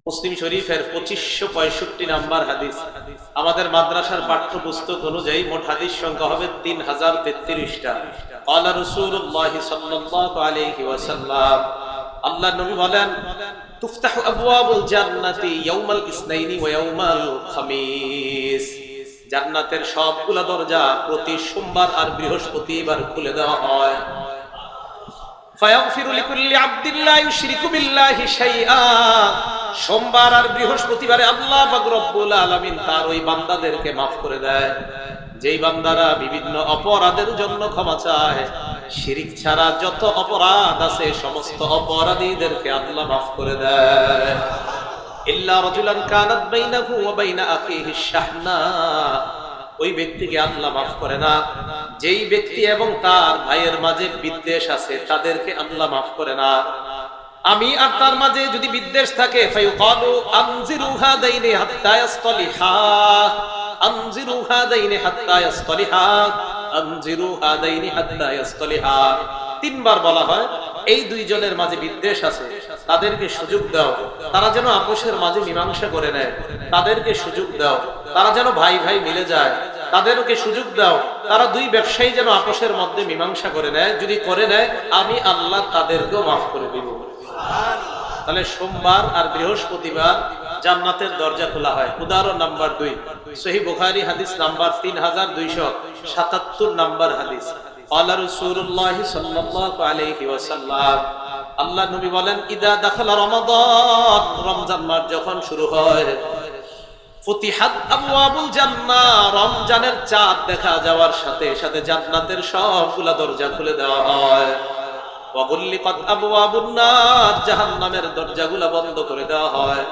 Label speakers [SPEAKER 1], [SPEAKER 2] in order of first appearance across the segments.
[SPEAKER 1] মুসলিম শরীফের 2565 নাম্বার হাদিস। আমাদের মাদ্রাসার পাঠ্যপুস্তক অনুযায়ী মোট হাদিস সংখ্যা হবে 3033টা। ক্বালা রাসূলুল্লাহ সাল্লাল্লাহু আলাইহি ওয়াসাল্লাম, আল্লাহর নবী বলেন, তুফতাহু আবওয়াবুল জান্নাতি ইয়াউমাল ইসনাইনি ওয়া ইয়াউমাল খামিস। জান্নাতের সবগুলা দরজা প্রতি সোমবার আর বৃহস্পতিবার খুলে দেওয়া হয়। ফায়াগফিরু লিকুল্লি আবদিন লা ইউশরিকু বিল্লাহি শাইআ। সোমবার আর বৃহস্পতিবারে আল্লাহ পাক রব্বুল আলামিন তার ওই বান্দাদেরকে মাফ করে দেয়, যেই বান্দারা বিভিন্ন অপরাধের জন্য ক্ষমা চায়। শিরিক ছাড়া যত অপরাধ আছে সমস্ত অপরাধীদেরকে আল্লাহ মাফ করে দেয়। ইল্লা রাজুলান কানাত বাইনাহু ওয়া বাইনা আখিহি শাহনা। ওই ব্যক্তিকে আল্লাহ মাফ করে না যেই ব্যক্তি এবং তার ভাইয়ের মাঝে বিদ্বেষ আছে, তাদেরকে আল্লাহ মাফ করে না। আমি আর তার মাঝে যদি বিদ্বেষ থাকে, ফায়ুকালু আনজিরু হাদাইনি হাত্তা ইয়াসতালিহা, আনজিরু হাদাইনি হাত্তা ইয়াসতালিহা, আনজিরু হাদাইনি হাত্তা ইয়াসতালিহা। তিনবার বলা হয় এই দুইজনের মাঝে বিদ্বেষ আছে, তাদেরকে সুযোগ দাও, তারা যেন আপোষের মাঝে মীমাংসা করে নেয়। তাদেরকে সুযোগ দাও, তারা যেন ভাই ভাই মিলে যায়। তাদেরকে সুযোগ দাও, তারা দুই ব্যবসায়ী যেন আপোষের মধ্যে মীমাংসা করে নেয়। যদি করে নেয়, আমি আল্লাহ তাদেরকেও মাফ করে দিব। তাহলে সোমবার আর বৃহস্পতিবার জান্নাতের দরজা খোলা হয়। উদাহরণ নাম্বার 2, সহিহ বুখারী হাদিস নাম্বার 3277 নাম্বার হাদিস। ক্বালা রাসূলুল্লাহ সাল্লাল্লাহু আলাইহি ওয়াসাল্লাম, আল্লাহ নবী বলেন, ইদা দাখালা রমাদান, রমজান মাস যখন শুরু হয়, ফুতিহাত আবওয়াবুল জান্নাহ, রমজানের চাঁদ দেখা যাওয়ার সাথে সাথে জান্নাতের সবগুলা দরজা খুলে দেওয়া হয়। ওয়া গুল্লিকাত আবওয়াবুন নার, জাহান্নামের দরজাগুলা বন্ধ করে দেওয়া হয়।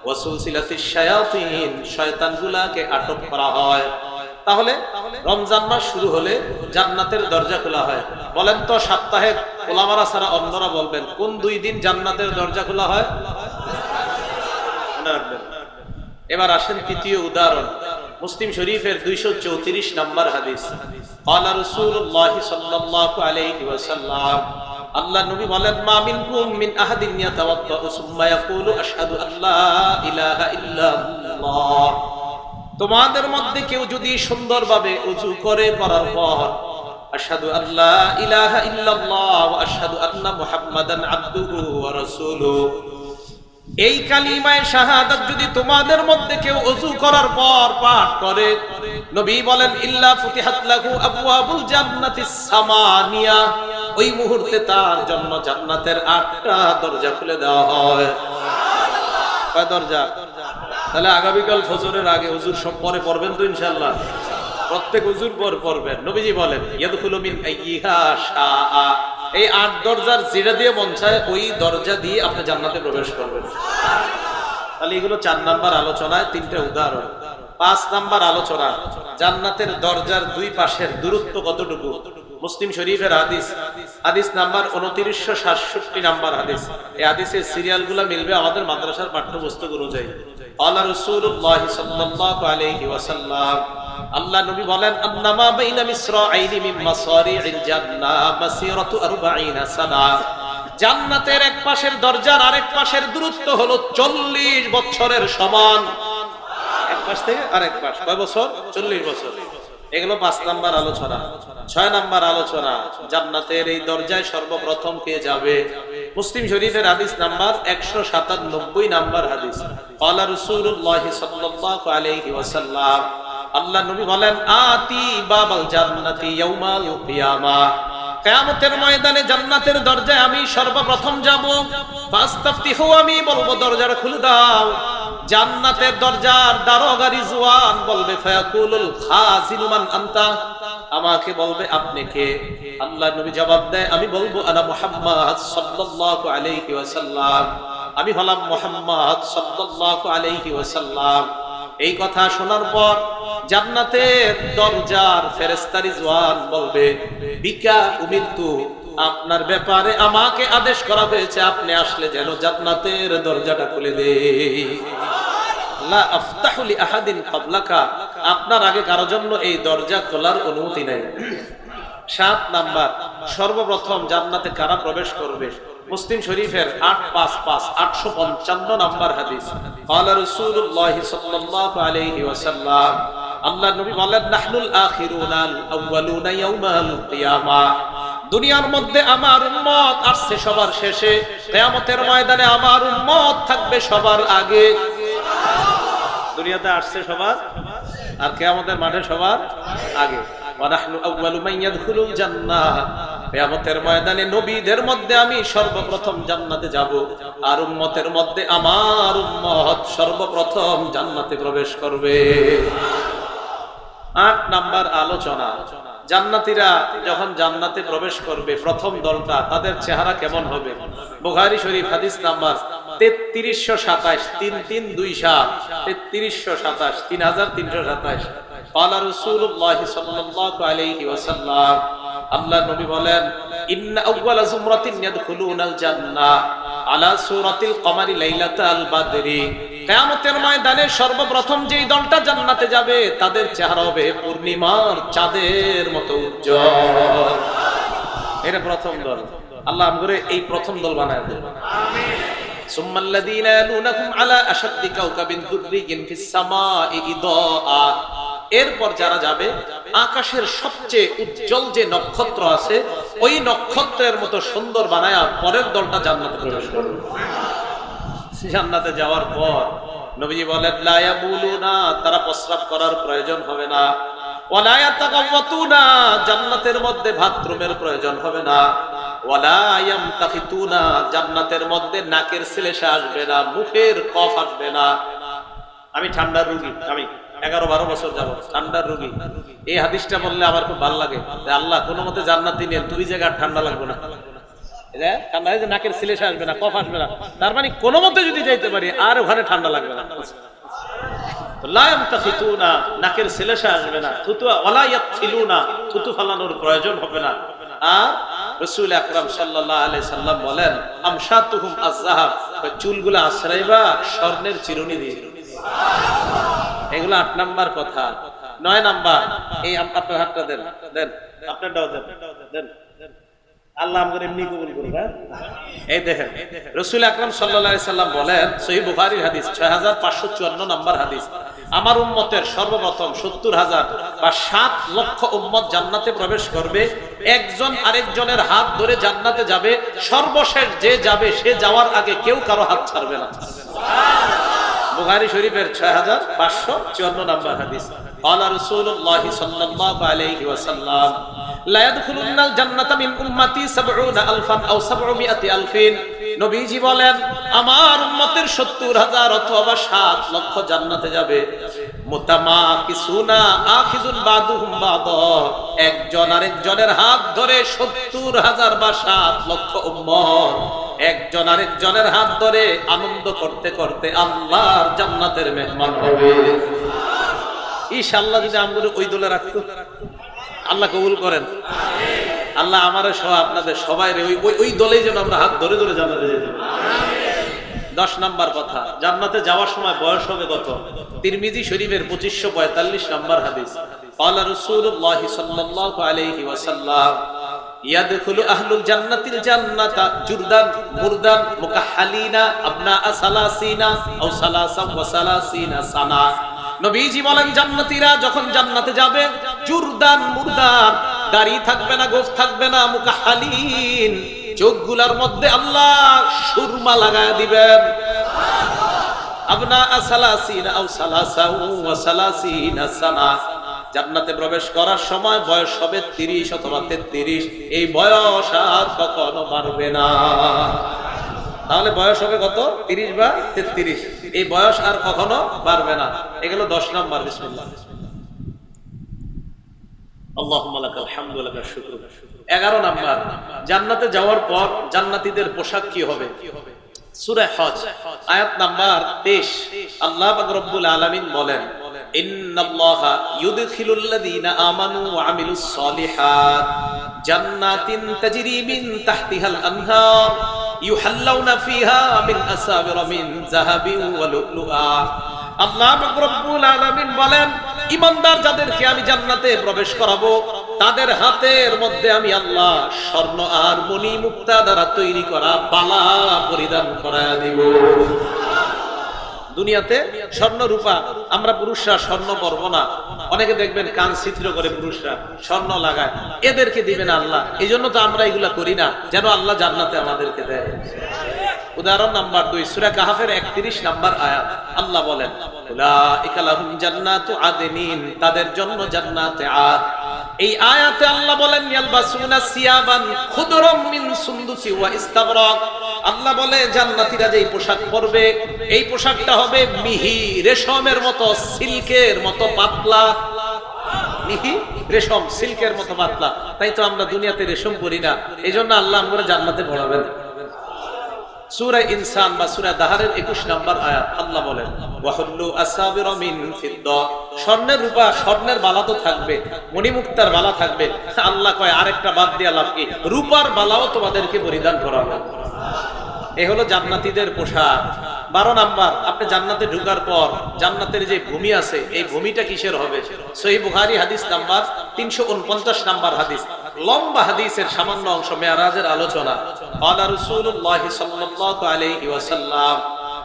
[SPEAKER 1] ওয়া সুলসিলাতিশ শায়াতিন, শয়তানগুলাকে আটক করা হয়। তাহলে রমজান মাস শুরু হলে জান্নাতের দরজা খোলা হয়। বলেন তো, সপ্তাহে ওলামারা ছাড়া অন্যরা বলবেন কোন 2 দিন জান্নাতের দরজা খোলা হয়? মনে রাখবেন। এবার আসেন তৃতীয় উদাহরণ, মুসলিম শরীফের 234 নাম্বার হাদিস। ক্বালা রাসূলুল্লাহ সাল্লাল্লাহু আলাইহি ওয়াসাল্লাম, আল্লাহ নবী বলেন, মা মিনকুম মিন আহাদিন ইয়াতাওয়াদ্দাউ সুম্মা ইয়াকুলু আশহাদু আল্লা ইলাহা ইল্লাল্লাহ। তোমাদের মধ্যে কেউ যদি সুন্দরভাবে ওযু করে, করার পর আশহাদু আল্লা ইলাহা ইল্লাল্লাহ ওয়া আশহাদু আন্না মুহাম্মাদান আবদুহু ওয়া রাসূলুহু, এই কালিমায়ে শাহাদাত যদি তোমাদের মধ্যে কেউ ওযু করার পর পাঠ করে, নবী বলেন, ইল্লা ফুতিহাত লাহু আবওয়াবুল জান্নাতিস সামানিয়া, ওই মুহূর্তে তার জন্য জান্নাতের 8টা দরজা খুলে দেওয়া হয়। কয় দরজা? তাহলে আগামীকাল ফজরের আগে ওযুর সব পরে পড়বেন তো ইনশাআল্লাহ? প্রত্যেক ওযুর পর পড়বেন। নবীজি বলেন, ইয়াদখুলু মিন আইয়িহা শাআ, এই 8 দরজার যেটা দিয়ে মন চায় ওই দরজা দিয়ে আপনি জান্নাতে প্রবেশ করবেন। তাহলে এগুলো 4 নাম্বার আলোচনায় 3টা উদাহরণ। 5 নাম্বার আলোচনা, জান্নাতের দরজার দুই পাশের দূরত্ব কতটুকু। মুসলিম শরীফের হাদিস, হাদিস নাম্বার 2967 নাম্বার হাদিস। এই হাদিসের সিরিয়ালগুলো মিলবে আমাদের মাদ্রাসার পাঠ্যপুস্তক অনুযায়ী। ক্বালা রাসূলুল্লাহ সাল্লাল্লাহু আলাইহি ওয়াসাল্লাম, আল্লাহ নবী বলেন, আন্নামা বাইনা মিসরাইনি মিন মাসারি'ল জান্নাহ মাসিরাতু 40 সানা। জান্নাতের এক পাশের দরজার আরেক পাশের দূরত্ব হলো 40 বছরের সমান। এক পাশ থেকে আরেক পাশ কয় বছর? 40 বছর। এগুলো 5 নাম্বার আলোচনা। 6 নাম্বার আলোচনা, জান্নাতের এই দরজায় সর্বপ্রথম কে যাবে। মুসলিম শরীফের হাদিস নাম্বার 197 নাম্বার হাদিস। ক্বালা রাসূলুল্লাহ সাল্লাল্লাহু আলাইহি ওয়াসাল্লাম, আল্লাহ নবী বলেন, আতি বাবাল জান্নাতি ইয়াউমাল কিয়ামাহ, কিয়ামতের ময়দানে জান্নাতের দরজায় আমি সর্বপ্রথম যাব। ফাস্তাফতিহু, আমি বলবো দরজাটা খুলে দাও। জান্নাতের দরজার দারোগা রিজওয়ান বলবে, ফায়াকুলুল খাজিনু মান আনতা, আমাকে বলবে আপনি কে? আল্লাহ নবী জবাব দেয়, আমি বলবো আনা মুহাম্মদ সাল্লাল্লাহু আলাইহি ওয়াসাল্লাম, আমি হলাম মুহাম্মদ সাল্লাল্লাহু আলাইহি ওয়াসাল্লাম। এই কথা শোনার পর জান্নাতের দরজার ফেরেশতা রিজওয়ান বলবে, বিকা উমিরতু, আপনার ব্যাপারে আমাকে আদেশ করা হয়েছে, আপনি আসলে যেন জান্নাতের দরজাটা খুলে দেই। লা আফতাহু লি আহাদিন ক্বাবলাকা, আপনার আগে কারো জন্য এই দরজা খোলার অনুমতি নাই। 7 নাম্বার, সর্বপ্রথম জান্নাতে কারা প্রবেশ করবে? মুসলিম শরীফের 855 855 নম্বর হাদিস। ক্বালা রাসূলুল্লাহ সাল্লাল্লাহু আলাইহি ওয়াসাল্লাম, আল্লাহর নবী বলেন, নাহনুল আখিরুনাল আউয়ালুনা ইয়াউমাল কিয়ামা। দুনিয়ার মধ্যে আমার উম্মত আসছে সবার শেষে, কিয়ামতের ময়দানে আমার উম্মত থাকবে সবার আগে। দুনিয়াতে আসছে সবার, আর কিয়ামতের মাঠে সবার আগে। ওয়া নাহনু আউয়ালু মান ইয়াদখুলুল জান্নাহ, কিয়ামতের ময়দানে নবীদের মধ্যে আমি সর্বপ্রথম জান্নাতে যাব, আর উম্মতের মধ্যে আমার উম্মত সর্বপ্রথম জান্নাতে প্রবেশ করবে। 8 নাম্বার আলোচনা, জান্নাতীরা যখন জান্নাতে প্রবেশ করবে প্রথম দলটা, তাদের চেহারা কেমন হবে? বুখারী শরীফ হাদিস নাম্বার 3327, 3327, 3327, 3327। ক্বালা রাসূলুল্লাহ সাল্লাল্লাহু আলাইহি ওয়াসাল্লাম, আল্লাহর নবী বলেন, ইন্না আউওয়ালা যুমরাতিন ইয়াদখুলুনাল জান্নাহ আলা সূরাতিল কমারি লাইলাতাল বাদরি। কিয়ামতের ময়দানে সর্বপ্রথম যেই দলটা জান্নাতে যাবে তাদের চেহারা হবে পূর্ণিমার চাঁদের মতো উজ্জ্বল। এটা প্রথম দল। আল্লাহ আমগরে এই প্রথম দল বানায় দেন, আমিন। সুম্মাল্লাযীনা ইয়ালুনাহুম আলা আশাদ্দি কাওকাবিন দুররিয়িন ফিস সামাই ইদাআ। এরপর যারা যাবে আকাশের সবচেয়ে উজ্জ্বল যে নক্ষত্র আছে ওই নক্ষত্রের মতো সুন্দর বানায়া পরের দলটা জান্নাতে প্রবেশ করবে। জান্নাতে যাওয়ার পর নবীজি বলেন, লা ইয়াবুলুনা, তারা প্রস্রাব করার প্রয়োজন হবে না। ওয়ালা ইয়াতাগাওয়াতুনা, জান্নাতের মধ্যে বাথরুমের প্রয়োজন হবে না। ওয়ালা ইয়ামতাখিতুনা, জান্নাতের মধ্যে নাকের শ্লেষা আসবে না, মুখের কফ আসবে না। আমি ঠান্ডার রোগী, আমি 11-12 বছর যাবো ঠান্ডার রোগী। এই হাদিসটা বললে আমার খুব ভালো লাগে, আল্লাহ কোনো মতে জান্নাতি নেন, 2 জায়গায় ঠান্ডা লাগবে না, ঠান্ডা নাকের শ্লেষা আসবে না, কফ আসবে না। তার মানে কোনো মতে যদি যাইতে পারি আর ওখানে ঠান্ডা লাগবে না। লা ইয়ামতাখিতুনা, নাকের শ্লেষা আসবে না। ওয়ালা ইয়াতখিলুনা, থুতু ফালানোর প্রয়োজন হবে না। আর রাসূল আকরাম সাল্লাল্লাহু আলাইহি সাল্লাম বলেন, আমশাতুহুম আয-যাহাব, চুলগুলো আশ্রাইবা স্বর্ণের চিরুনি দিয়ে। এগুলো 8 নাম্বার কথা। 9 নাম্বার, এই আপনার হাতটা দেন, দেন আপনারটাও দেন, দেন। আল্লাহ আমাদের এমনি কবুল করুক। এই দেখেন, রাসূল আকরাম সাল্লাল্লাহু আলাইহি সাল্লাম বলেন, সহিহ বুখারীর হাদিস 6554 নাম্বার হাদিস, আমার উম্মতের সর্বপ্রথম 70,000 বা 7 লক্ষ উম্মত জান্নাতে প্রবেশ করবে। একজন আরেকজনের হাত ধরে জান্নাতে যাবে। সর্বশেষ যে যাবে সে যাওয়ার আগে কেউ কারো হাত ছাড়বে না। বুখারী শরীফের 6554 নাম্বার হাদিস। ক্বালা রাসূলুল্লাহ সাল্লাল্লাহু আলাইহি ওয়াসাল্লাম, লা ইয়াদখুলুনাল জান্নাতা মিন উম্মতি 70,000 আও 700,000। নবীজি বলেন, আমার উম্মতের 70,000 অথবা 7 লক্ষ জান্নাতে যাবে। মুতামাকিসুনা আখিযুন বাদুহুম বাদা, একজন আরেকজনের হাত ধরে 70,000 বা 7 লক্ষ উম্মত একজন আরেকজনের হাত ধরে আনন্দ করতে করতে আল্লাহর জান্নাতের মেহমান হবে। ইনশাআল্লাহ যদি আমরা ওই দলে রাখতো, আল্লাহ কবুল করেন। আল্লাহ আমারে সহ আপনাদের সবাই ওই দলেই যেন আমরা হাত ধরে ধরে জান্নাতে যেতে পারি। 10 নাম্বার কথা, জান্নাতে যাওয়ার সময় বয়স হবে কত? তিরমিজি শরীফের 2545 নাম্বার হাদিস। ক্বালা রাসূলুল্লাহ সাল্লাল্লাহু আলাইহি ওয়াসাল্লাম, ইয়াদখুলু আহলুল জান্নাতিল জান্নাতা জুরদান মুরদান মুকাহহালিনা আবনা সালাসিনা আও সালাসা ওয়া সালাসিনা সানা। নবীজি বলেন, জান্নাতীরা যখন জান্নাতে যাবে, জুরদান মুরদান, দাড়ি থাকবে না, গোঁফ থাকবে না, মুকাহহালিন, চোখগুলোর মধ্যে আল্লাহ সুরমা লাগায় দিবেন। আবনা সালাসিনা আও সালাসা ওয়া সালাসিনা সানা, জান্নাতে প্রবেশ করার সময় বয়স হবে 30 অথবা 33। এই বয়স আর কখনো বাড়বে না। তাহলে বয়স হবে কত? 30 বা 33। এই বয়স আর কখনো বাড়বে না। এগুলো 10 নাম্বার। বিসমিল্লাহ। আল্লাহুম্মা লাকাল হামদু ওয়া লাকাশ শুকরু। 11 নাম্বার, জান্নাতে যাওয়ার পর জান্নাতীদের পোশাক কি হবে? সূরা হজ আয়াত নাম্বার 23, আল্লাহ পাক রব্বুল আলামিন বলেন, ইন্নাল্লাহা ইউদখিলুল্লাযীনা আমানু ওয়া আমিলুস সলিহাত জান্নাতিন তাজরি মিন তাহতিহাল আনহার ইউহাল্লাউনা ফিহা মিন আসাবিরা মিন যাহাবিন ওয়া লুলুআ। আল্লাহ পাক রব্বুল আলামিন বলেন, ঈমানদার যাদেরকে আমি জান্নাতে প্রবেশ করাবো তাদের হাতের মধ্যে আমি আল্লাহ স্বর্ণ আর মণি মুক্তা দ্বারা তৈরি করা বালা পরিধান করায়া দিব। দুনিয়াতে স্বর্ণ রূপা আমরা পুরুষরা স্বর্ণ পরব না, অনেকে দেখবেন কান ছিদ্র করে পুরুষরা স্বর্ণ লাগায়, এদেরকে দিবেন আল্লাহ। এই জন্য তো আমরা এগুলা করি না, যেন আল্লাহ জান্নাতে আমাদেরকে দেয়। উদাহরণ নাম্বার 2 সূরা কাহফের 31 নাম্বার আয়াত, আল্লাহ বলেন উলাইকা লাহুম জান্নাতু আদনিন, তাদের জন্য জান্নাতে আদ। এই আয়াতে আল্লাহ বলেন ইয়ালবাসুনা সিয়াবান খুদরাম মিন সুন্দুসি ওয়া ইস্তাবরাক, আল্লাহ বলে জান্নাতীরা যেই পোশাক পরবে এই পোশাকটা হবে মিহি রেশমের মতো, সিল্কের মতো পাতলা। মিহি রেশম সিল্কের মতো পাতলা। তাই তো আমরা দুনিয়াতে রেশম পরি না, এই জন্য আল্লাহ আমরা জান্নাতে পড়াবেন। সূরা ইনসান বা সূরা দাহারের 21 নম্বর আয়াত আল্লাহ বলেন ওয়াহুল্লু আসাবিরা মিন ফিদ্দা, স্বর্ণের রূপা স্বর্ণের বালা তো থাকবে, মণিমুক্তার বালা থাকবে। আল্লাহ কয় আরেকটা বাদ দিয়া লাভ কি, রূপার বালাও তোমাদেরকে পরিধান করাবে। এই হলো জান্নাতীদের পোশাক। 12 নাম্বার, আপনি জান্নাতে ঢোকার পর জান্নাতের যে ভূমি আছে এই ভূমিটা কিসের হবে? সহিহ বুখারী হাদিস নাম্বার 349 নাম্বার হাদিস, লম্বা হাদিসের সামান্য অংশ, মেরাজের আলোচনা। ক্বালা রাসূলুল্লাহ সাল্লাল্লাহু আলাইহি ওয়াসাল্লাম,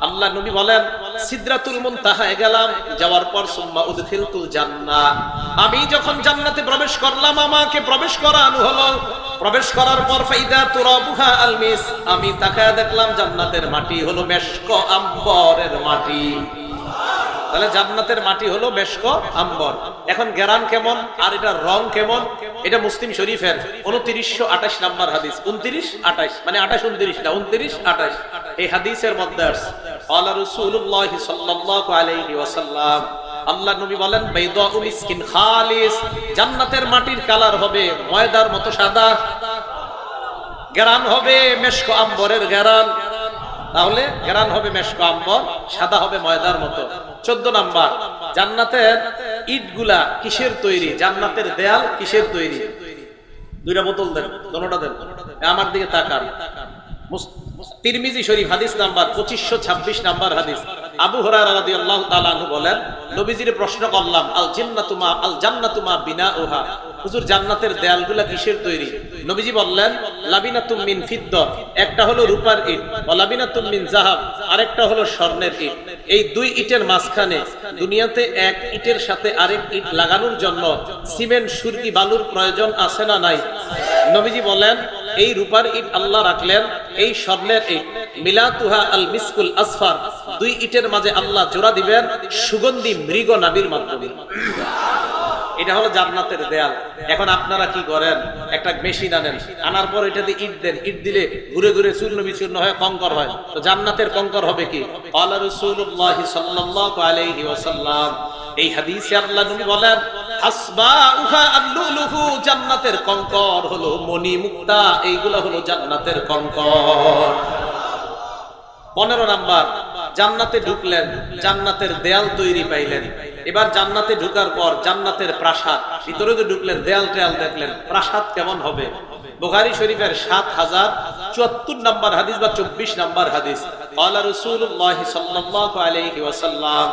[SPEAKER 1] আল্লাহ নবী বলেন সিদরাতুল মুনতাহায় গেলাম, যাওয়ার পর সুম্মা উদখিলতুল জান্নাহ, আমি যখন জান্নাতে প্রবেশ করলাম আমাকে প্রবেশ করানো হলো। প্রবেশ করার পর ফাইদা তুরাবুহা আলমিস, আমি তাকায়া দেখলাম জান্নাতের মাটি হলো মেশক আম্বরের মাটি। তাহলে জান্নাতের মাটি হলো মেশক আম্বর। এখন ঘেরান কেমন আর এটার রং কেমন, এটা মুসলিম শরীফের 2928 নাম্বার হাদিস। 29-28 মানে 28-29 না, 29-28 এই হাদিসের মধ্যে আছে ক্বালা রাসূলুল্লাহ সাল্লাল্লাহু আলাইহি ওয়াসাল্লাম, আল্লাহ নবী বলেন বাইদাউ মিসকিন খালিস, জান্নাতের মাটির কালার হবে ময়দার মতো সাদা, ঘেরান হবে মেশক আম্বরের ঘেরান। তাহলে ঘেরান হবে মেশক আম্বর, সাদা হবে ময়দার মতো। 14 নাম্বার, জান্নাতের ইটগুলা কিসের তৈরি, জান্নাতের দেয়াল কিসের তৈরি? দুইটা বোতল দেন, দোনোটা দেন, আমার দিকে তাকান। তিরমিজি শরীফ হাদিস নাম্বার 2526 নাম্বার হাদিস, আবু হুরায়রা রাদিয়াল্লাহু তাআলা আনহু বলেন নবীজির প্রশ্ন করলাম আল জান্নাতু মা বিনাউহা, হুজুর জান্নাতের দেয়ালগুলা কিসের তৈরি? নবীজি বললেন লাবিনাতুম মিন ফিদ্দা, একটা হলো রূপার ইট, ওয়া লাবিনাতুম মিন যাহাব, আরেকটা হলো স্বর্ণের ইট। এই দুই ইটের মাঝখানে দুনিয়াতে এক ইটের সাথে আরেক ইট লাগানোর জন্য সিমেন্ট সুরকি বালুর প্রয়োজন আছে না নাই? নবীজি বলেন এই রূপার ইট আল্লাহ রাখলেন, এই স্বর্ণের ইট মিলাতুহা আল মিসকুল আসফার, দুই ইটের মাঝে আল্লাহ জোড়া দিবেন সুগন্ধি মৃগ নাবির মাধ্যমে। এটা হলো জান্নাতের দেয়াল। এখন আপনারা কি করেন, একটা মেশিন আনেন, আনার পর এটাতে ইট দেন, ইট দিলে ঘুরে ঘুরে চূর্ণ বিচূর্ণ হয়, কঙ্কর হয়। তো জান্নাতের কঙ্কর হবে কি? ক্বালা রাসূলুল্লাহ সাল্লাল্লাহু আলাইহি ওয়াসাল্লাম, এই হাদিসে আল্লাহ নবী বলেন হাসবাউহা আল-লুলুহু, জান্নাতের কঙ্কর হলো মণি মুক্তা, এইগুলা হলো জান্নাতের কঙ্কর। 15 নাম্বার, জান্নাতে ঢুকলেন, জান্নাতের দেয়াল তৈরি পাইলেন। এবার জান্নাতে ঢুকার পর জান্নাতের প্রাসাদ, ভিতরে তো ঢুকলেন, দেয়াল টেয়াল দেখলেন, প্রাসাদ কেমন হবে? বুখারী শরীফের 7074 নাম্বার হাদিস বা 24 নাম্বার হাদিস, ক্বালা রাসূলুল্লাহ সাল্লাল্লাহু আলাইহি ওয়াসাল্লাম,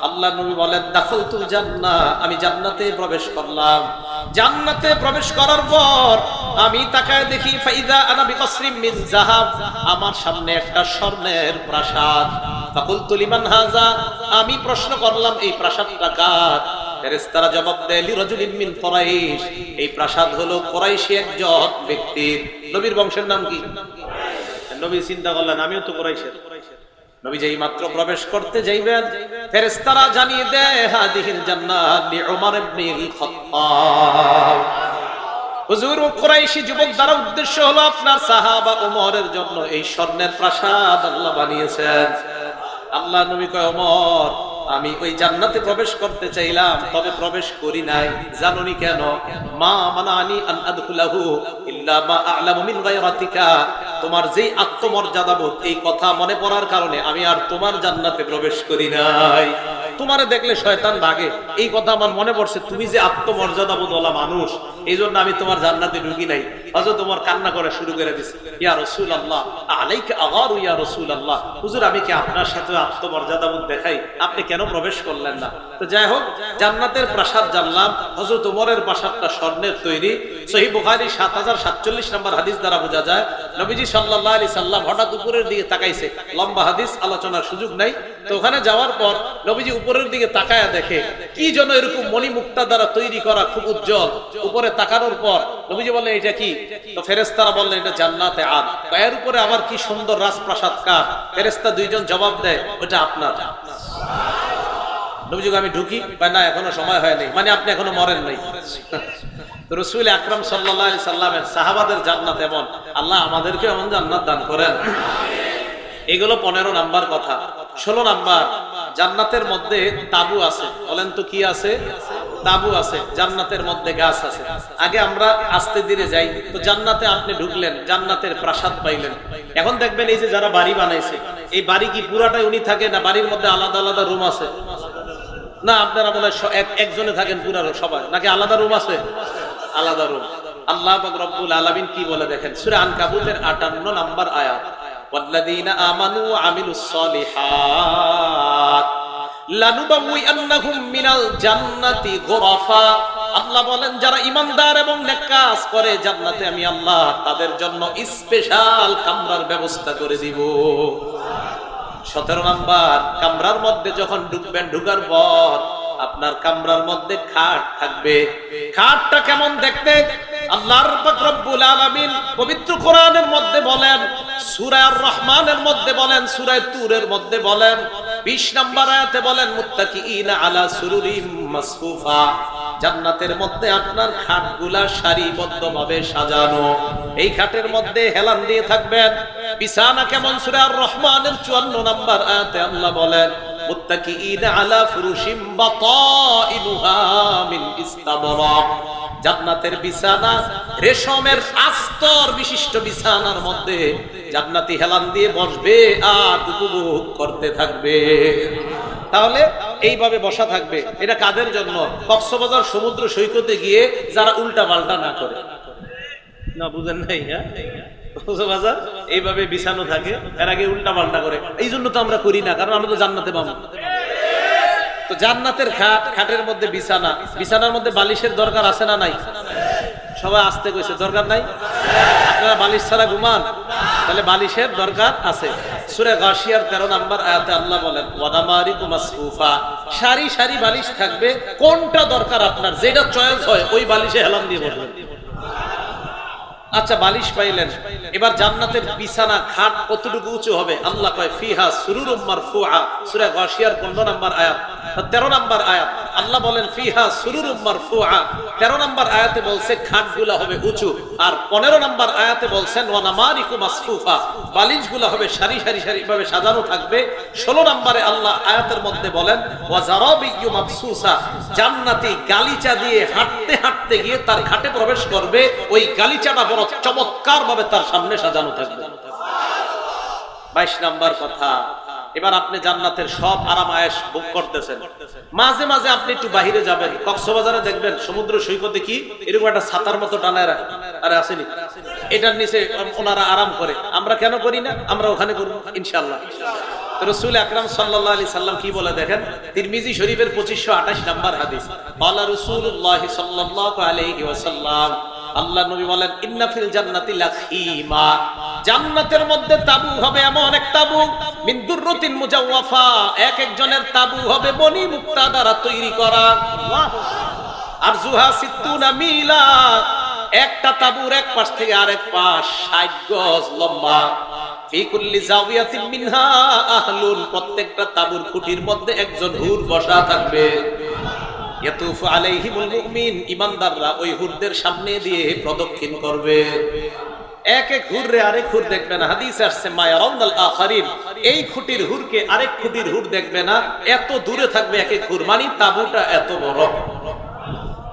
[SPEAKER 1] আল্লাহ নবী বলেন দাখালতুল জান্নাহ, আমি জান্নাতে প্রবেশ করলাম। জান্নাতে প্রবেশ করার পর আমি তাকায় দেখি ফাইদা আনা বিকসরিম মিন যাহাব, আমার সামনে একটা স্বর্ণের প্রাসাদ। ফাকুলতু লিমান হাযা, আমি প্রশ্ন করলাম এই প্রাসাদটা কার? ফেরেশতারা জবাব দেয় লিরাজুলিন মিন কুরাইশ, এই প্রাসাদ হলো কুরাইশী একজন ব্যক্তির। নবীর বংশের নাম কি? নবী চিন্তা করলেন আমিও তো কুরাইশের। নবী যেই মাত্র প্রবেশ করতে যাইবেন ফেরেশতারা জানিয়ে দেয় হাদিহিল জান্নাত লিউমর ইবনুল খাত্তাব, হুজুর কুরাইশী যুবক দ্বারা উদ্দেশ্য হলো আপনার সাহাবা ওমরের জন্য এই স্বর্ণের প্রাসাদ আল্লাহ বানিয়েছেন। আল্লাহ নবী কয় ওমর, আমি ওই জান্নাতে প্রবেশ করতে চাইলাম তবে প্রবেশ করি নাই, জানোনি কেন? মা মানানি আন আদখুলাহু ইল্লা মা আ'লামু মিন গায়রাতিকা, তোমার যেই আত্মমর্যাদাবোধ এই কথা মনে পড়ার কারণে আমি আর তোমার জান্নাতে প্রবেশ করি নাই। তোমারে দেখলে শয়তান ভাগে। এই কথা আমার মনে পড়ছে, তুমি যে আত্মমর্যাদাবোধওয়ালা মানুষ, এই জন্য আমি তোমার জান্নাতে ঢুকি নাই। হযরত তোমার কান্না করা শুরু করে দিছে, ইয়া রাসূলুল্লাহ আলাইকা আগারু ইয়া রাসূলুল্লাহ, হুজুর আমি কি আপনার সাথে আত্মমর্যাদাবোধ দেখাই, আপনি কেন প্রবেশ করলেন না? তো যাই হোক, জান্নাতের প্রাসাদ জানলাম। হযরত ওমরের প্রাসাদটা স্বর্ণের তৈরি। সহিহ বুখারী 7047 নম্বর হাদিস দ্বারা বোঝা যায়, নবীজি সাল্লাল্লাহু আলাইহি সাল্লাম হঠাৎ উপরের দিকে তাকাইছে। লম্বা হাদিস, আলোচনার সুযোগ নাই। তো ওখানে যাওয়ার পর নবীজি উপরের দিকে তাকায়া দেখে কি যেন এরকম মণিমুক্তা দ্বারা তৈরি করা, খুব উজ্জ্বল। উপরে তাকানোর পর নবীজি বললেন, এটা কি? তো ফেরেশতারা বললেন, এটা জান্নাতে আদ। এর উপরে আবার কি সুন্দর রাজপ্রাসাদ কার? ফেরেশতা দুইজন জবাব দেয়, ওটা আপনার। নবীজি আমি ঢুকি, না এখনো সময় হয়নি, মানে আপনি এখনো মরেন নাই। তো রাসূল আকরাম সাল্লাল্লাহু আলাইহি সাল্লামের সাহাবাদের জান্নাত এমন, আল্লাহ আমাদেরকে এমন জান্নাত দান করেন। এগুলো 15 নাম্বার কথা। 16 নাম্বার, জান্নাতের মধ্যে তাবু আছে। বলেন তো কি আছে? তাবু আছে। জান্নাতের মধ্যে গাছ আছে। আগে আমরা আস্তে ধীরে যাই। তো জান্নাতে আপনি ঢুকলেন, জান্নাতের প্রাসাদ পাইলেন। এখন দেখবেন এই যে যারা বাড়ি বানাইছে, এই বাড়ি কি পুরাটাই উনি থাকে, না বাড়ির মধ্যে আলাদা আলাদা রুম আছে? না আপনারা বলে একজনে থাকেন পুরা সবাই, নাকি আলাদা রুম আছে? আলাদা রুম। আল্লাহ পাক রব্বুল আলামিন কি বলে দেখেন, সূরা আনকাবুতের 58 নাম্বার আয়াত, ওয়াল্লাযীনা আমানু ওয়া আমিলুস সলিহাত লানুবাউইআন্নাহুম মিনাল জান্নাতি গুরাফা। আল্লাহ বলেন, যারা ঈমানদার এবং নেক কাজ করে, জান্নাতে আমি আল্লাহ তাদের জন্য স্পেশাল কামরার ব্যবস্থা করে দিব। 17 নাম্বার, কামরার মধ্যে যখন ঢুকবেন, ঢুকার পর আপনার কামরার মধ্যে খাট থাকবে। খাটটা কেমন দেখতে? আল্লাহর পাক রব্বুল আলামিন পবিত্র কোরআনের মধ্যে বলেন, সূরা আর রহমানের মধ্যে বলেন, সূরা তুরের মধ্যে বলেন, 20 নম্বর আয়াতে বলেন, মুত্তাকিইনা আলা সুরুরিম মাসফুফা। জান্নাতের মধ্যে আপনার খাটগুলা সারিবদ্ধভাবে সাজানো। এই খাটের মধ্যে হেলান দিয়ে থাকবেন। বিছানা কেমন? সূরা আর রহমানের 54 নম্বর আয়াতে আল্লাহ বলেন, মুত্তাকিইনা আলা ফুরুশিম বাতাইনুহা মিন ইস্তাবরাক। জান্নাতের বিছানা রেশমের আস্তর বিশিষ্ট বিছানার মধ্যে জান্নাতি হেলান দিয়ে বসবে আর উপভোগ করতে থাকবে। তাহলে এইভাবে বসা থাকবে। এটা কাদের জন্য? কক্সবাজার সমুদ্র সৈকতে গিয়ে যারা উল্টা পাল্টা না করে। না বুঝেন নাই? কক্সবাজার এইভাবে বিছানো থাকে, এর আগে উল্টা পাল্টা করে। এই জন্য তো আমরা করি না, কারণ আমরা তো জান্নাতে পাবো। তো জান্নাতের খাট, খাটের মধ্যে বিছানা, বিছানার মধ্যে বালিশের দরকার আছে না নাই? সবাই আসতে কইছে, দরকার নাই? আপনারা বালিশ ছাড়া ঘুমান, তাহলে বালিশের দরকার আছে। সূরা গাশিয়ার 13 নম্বর আয়াতে আল্লাহ বলেন, ওয়ানামারিকু মাসফুফা। সারি সারি বালিশ থাকবে। কোনটা দরকার আপনার, যেটা চয়েস হয় ওই বালিশে হেলান দিয়ে বসবেন। আচ্ছা, বালিশ পাইলেন। এবার জান্নাতের বিছানা খাট কতটুকু উঁচু হবে? আল্লাহ কয়, ফিহা সুরুরুম মারফুআ। সূরা গাশিয়ার 15 নম্বর আয়াত, 13 নম্বর আয়াত আল্লাহ বলেন, ফিহা সুরুরুম মারফুআ। 13 নম্বর আয়াতে বলছে খাটগুলো হবে উঁচু, আর 15 নম্বর আয়াতে বলছেন ওয়ানামারিকু মাসফুফা, বালিশগুলো হবে সারি সারি সারি ভাবে সাজানো থাকবে। 16 নম্বরে আল্লাহ আয়াতের মধ্যে বলেন, ওয়াজারাবিয়্যু মাবসুসা। জান্নাতি গালিচা দিয়ে হাঁটতে হাঁটতে গিয়ে তার খাটে প্রবেশ করবে, ওই গালিচাটা বড় চমৎকার ভাবে তার সামনে সাজানো থাকবে। 22 নম্বর কথা, এবার আপনি জান্নাতের সব আরাম আয়েশ ভোগ করতেছেন। মাঝে মাঝে আপনি একটু বাহিরে যাবেন, কক্সবাজারে দেখবেন সমুদ্র সৈকতে কি এরকম একটা ছাতার মতো টানায় রাখে, আরে আসেনি, এটার নিচে ওনারা আরাম করে। আমরা কেন করি না? আমরা ওখানে করব ইনশাআল্লাহ। রাসূল আকরাম সাল্লাল্লাহু আলাইহি সাল্লাম কি বলে দেখেন, তিরমিজি শরীফের 2528 নম্বর হাদিস, ক্বালা রাসূলুল্লাহ সাল্লাল্লাহু আলাইহি ওয়াসাল্লাম, আল্লাহ নবী বলেন, ইন্না ফিল জান্নাতি লাখীমা। জান্নাতের মধ্যে তাবু হবে, এমন এক তাবু, মিন দুররাতিন মুজাওয়াফা। এক একজনের তাবু হবে মণি মুক্তা দ্বারা তৈরি করা। আর জুহা 60 মিলা। একটা তাবুর এক পাশ থেকে আরেক পাশ 60 গজ লম্বা। ফি কুল্লি জাওয়াতিন মিনহা আহলুন। প্রত্যেকটা তাবুর খুঁটির মধ্যে একজন হুর বসা থাকবে। ইয়াতুফু আলাইহিমুল মুমিন। ঈমানদাররা ওই হুরদের সামনে দিয়ে প্রদক্ষিণ করবে। এক এক হুররে আরেক হুর দেখবে না। হাদিসে আসছে, মা ইয়ারাউনাল আখারিন। এই খুঁটির হুরকে আরেক খুঁটির হুর দেখবে না, এত দূরে থাকবে এক এক হুর, মানে তাবুটা এত বড়।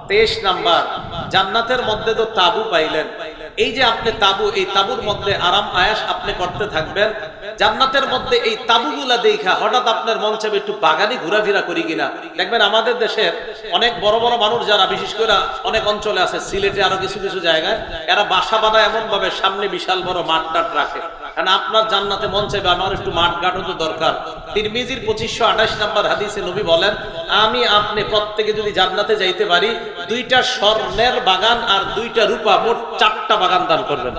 [SPEAKER 1] 23 নাম্বার, জান্নাতের মধ্যে তো তাবু পাইলেন। এই যে আপনি তাবু, এই তাবুর মধ্যে আরাম আয়েশ আপনি করতে থাকবেন। জান্নাতের মধ্যে এই তাবুগুলা দেখা হঠাৎ আপনার মন চাইবে একটু বাগানে ঘোরাফেরা করি কিনা। দেখবেন আমাদের দেশের অনেক বড় বড় মানুষ যারা, বিশেষ করে অনেক অঞ্চলে আছে, সিলেটে আরো কিছু কিছু জায়গায়, এরা বাসা বাঁধায় এমন ভাবে সামনে বিশাল বড় মাঠ টাট রাখে। কারণ আপনার জান্নাতে মন চাইবে আমার একটু মাঠ ঘাটও তো দরকার। তিরমিজির 2528 নম্বর হাদিসে নবী বলেন, আমি আপনি প্রত্যেকে যদি জান্নাতে যাইতে পারি, 2টা স্বর্ণের বাগান আর 2টা রূপা, মোট 4টা বাগান দান করবেন।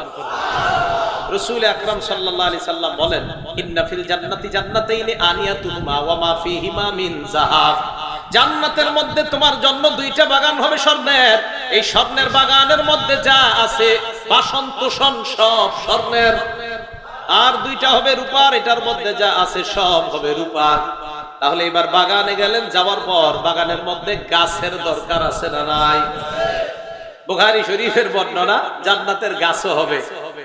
[SPEAKER 1] রাসূল আকরাম সাল্লাল্লাহু আলাইহি সাল্লাম বলেন, ইন্না ফিল জান্নাতি জান্নাতাইনি আনিয়াতুহুমা ওয়া মা ফীহিমা মিন যাহাব। জান্নাতের মধ্যে তোমার জন্য 2টা বাগান হবে স্বর্ণের। এই স্বর্ণের বাগানের মধ্যে যা আছে বাসন তোষণ সব স্বর্ণের, আর 2টা হবে রূপার, এটার মধ্যে যা আছে সব হবে রূপার। তাহলে এবার বাগানে গেলেন, যাওয়ার পর বাগানের মধ্যে গাছের দরকার আছে না নাই? বুখারী শরীফের বর্ণনা, জান্নাতের গাছও হবে।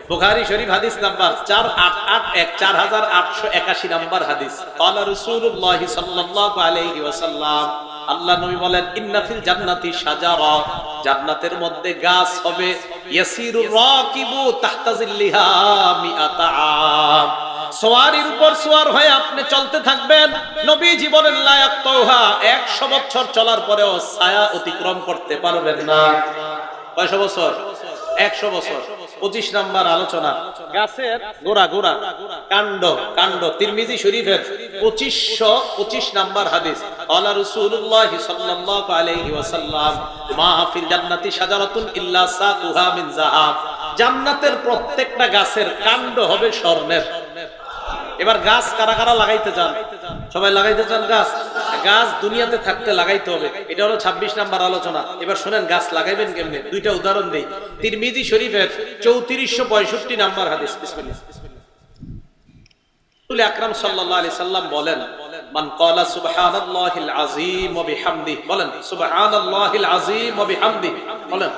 [SPEAKER 1] বুখারী শরীফ হাদিস নাম্বার 4881 নাম্বার হাদিস। ক্বালা রাসূলুল্লাহ সাল্লাল্লাহু আলাইহি ওয়াসাল্লাম, আল্লাহ নবী বলেন, ইন্না ফিল জান্নাতি শাজারা, জান্নাতের মধ্যে গাছ হবে, ইয়াসিরুর রাকিবু তাহতা জিল্লিহা মিআতা আম, সওয়ারির উপর সওয়ার হয়ে আপনি চলতে থাকবেন। নবীজি বলেন, লা ইয়াকতাউহা, 100 বছর চলার পরেও ছায়া অতিক্রম করতে পারবেন না। কয়শো বছর? 100 বছর। 25 নাম্বার আলোচনা, গাছের গোড়া গোড়া, কাণ্ড কাণ্ড। তিরমিজি শরীফের 2525 নাম্বার হাদিস। ক্বালা রাসূলুল্লাহ সাল্লাল্লাহু আলাইহি ওয়াসাল্লাম, মা ফিল জান্নাতি শাজারাতুন ইল্লা সাকুহা মিন যাহাব, জান্নাতের প্রত্যেকটা গাছের কাণ্ড হবে স্বর্ণের। এবার গাছ কারা কারা লাগাইতে চান? সবাই লাগাইতে চান গাছ? গাছ দুনিয়াতে থাকতে লাগাইতে হবে। এটা হলো 26 নাম্বার আলোচনা। এবার শুনেন গাছ লাগাইবেন কেমনে, 2টা উদাহরণ দেই। তিরমিজি শরীফের 3465 নাম্বার হাদিস। বিসমিল্লাহ। রাসূল আকরাম সাল্লাল্লাহু আলাইহি সাল্লাম বলেন, মান ক্বালা সুবহানাল্লাহিল আযীম ওয়া বিহামদিহি, বলেন সুবহানাল্লাহিল আযীম ওয়া বিহামদিহি, বলেন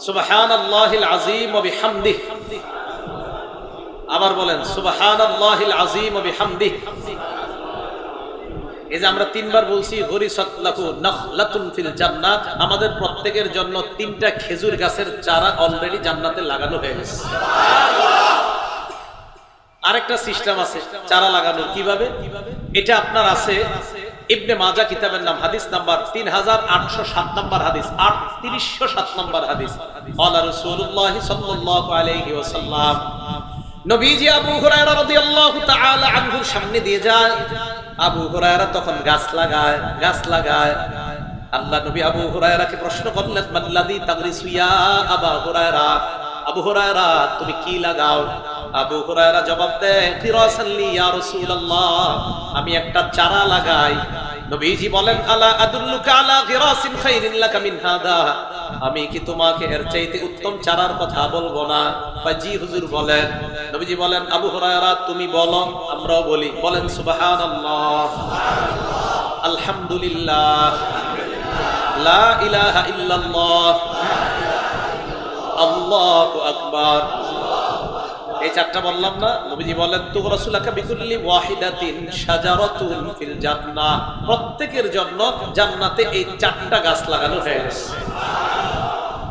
[SPEAKER 1] সুবহানাল্লাহিল আযীম ওয়া বিহামদিহি, আবার বলেন সুবহানাল্লাহিল আযীম ওয়া বিহামদিহি। এই যে আমরা 3বার বলছি, গরিসাত লাহু নাখলাতুন ফিল জান্নাহ, আমাদের প্রত্যেকের জন্য 3টা খেজুর গাছের চারা অলরেডি জান্নাতে লাগানো হয়ে গেছে। আরেকটা সিস্টেম আছে চারা লাগানোর। কিভাবে? এটা আপনার আছে ইবনে মাজাহ কিতাবের নাম, হাদিস নাম্বার 3807 নাম্বার হাদিস, 3807 নাম্বার হাদিস। ক্বালা রাসূলুল্লাহ সাল্লাল্লাহু আলাইহি ওয়াসাল্লাম, নবীজি আবু হুরায়রা রাদিয়াল্লাহু তাআলা আনহুর সামনে দিয়ে যায়। আবু হুরায়রা তখন গাছ লাগায়, গাছ লাগায়। আল্লাহ নবী আবু হুরায়রাকে প্রশ্ন করলেন, মাল্লাযী তাগরিসু ইয়া আবু হুরায়রা, আবু হুরায়রা তুমি কি লাগাও? আবু হুরায়রা জবাব দেয়, ফিরাসান লি ইয়া রাসূলুল্লাহ, আমি একটা চারা লাগাই। নবীজি বলেন, আলা আদুল্লুকা আলা গিরাসিন খাইরিন লাকা মিন হাদা, আমি কি তোমাকে এর চাইতে উত্তম চারার কথা বলবো না? জি হুজুর বলেন। নবীজি বলেন, আবু হুরায়রা তুমি বলো, আমরাও বলি, বলেন সুবহানাল্লাহ, আলহামদুলিল্লাহ, লা ইলাহা ইল্লাল্লাহ, আল্লাহু আকবার। এই 4টা বললাম না? নবীজি বলেন, তু রাসূলুকা বিকুল্লি ওয়াহিদাতিন শাজারাতুন ফিল জান্নাহ, প্রত্যেকের জন্য জান্নাতে এই 4টা গাছ লাগানো হয়ে গেছে।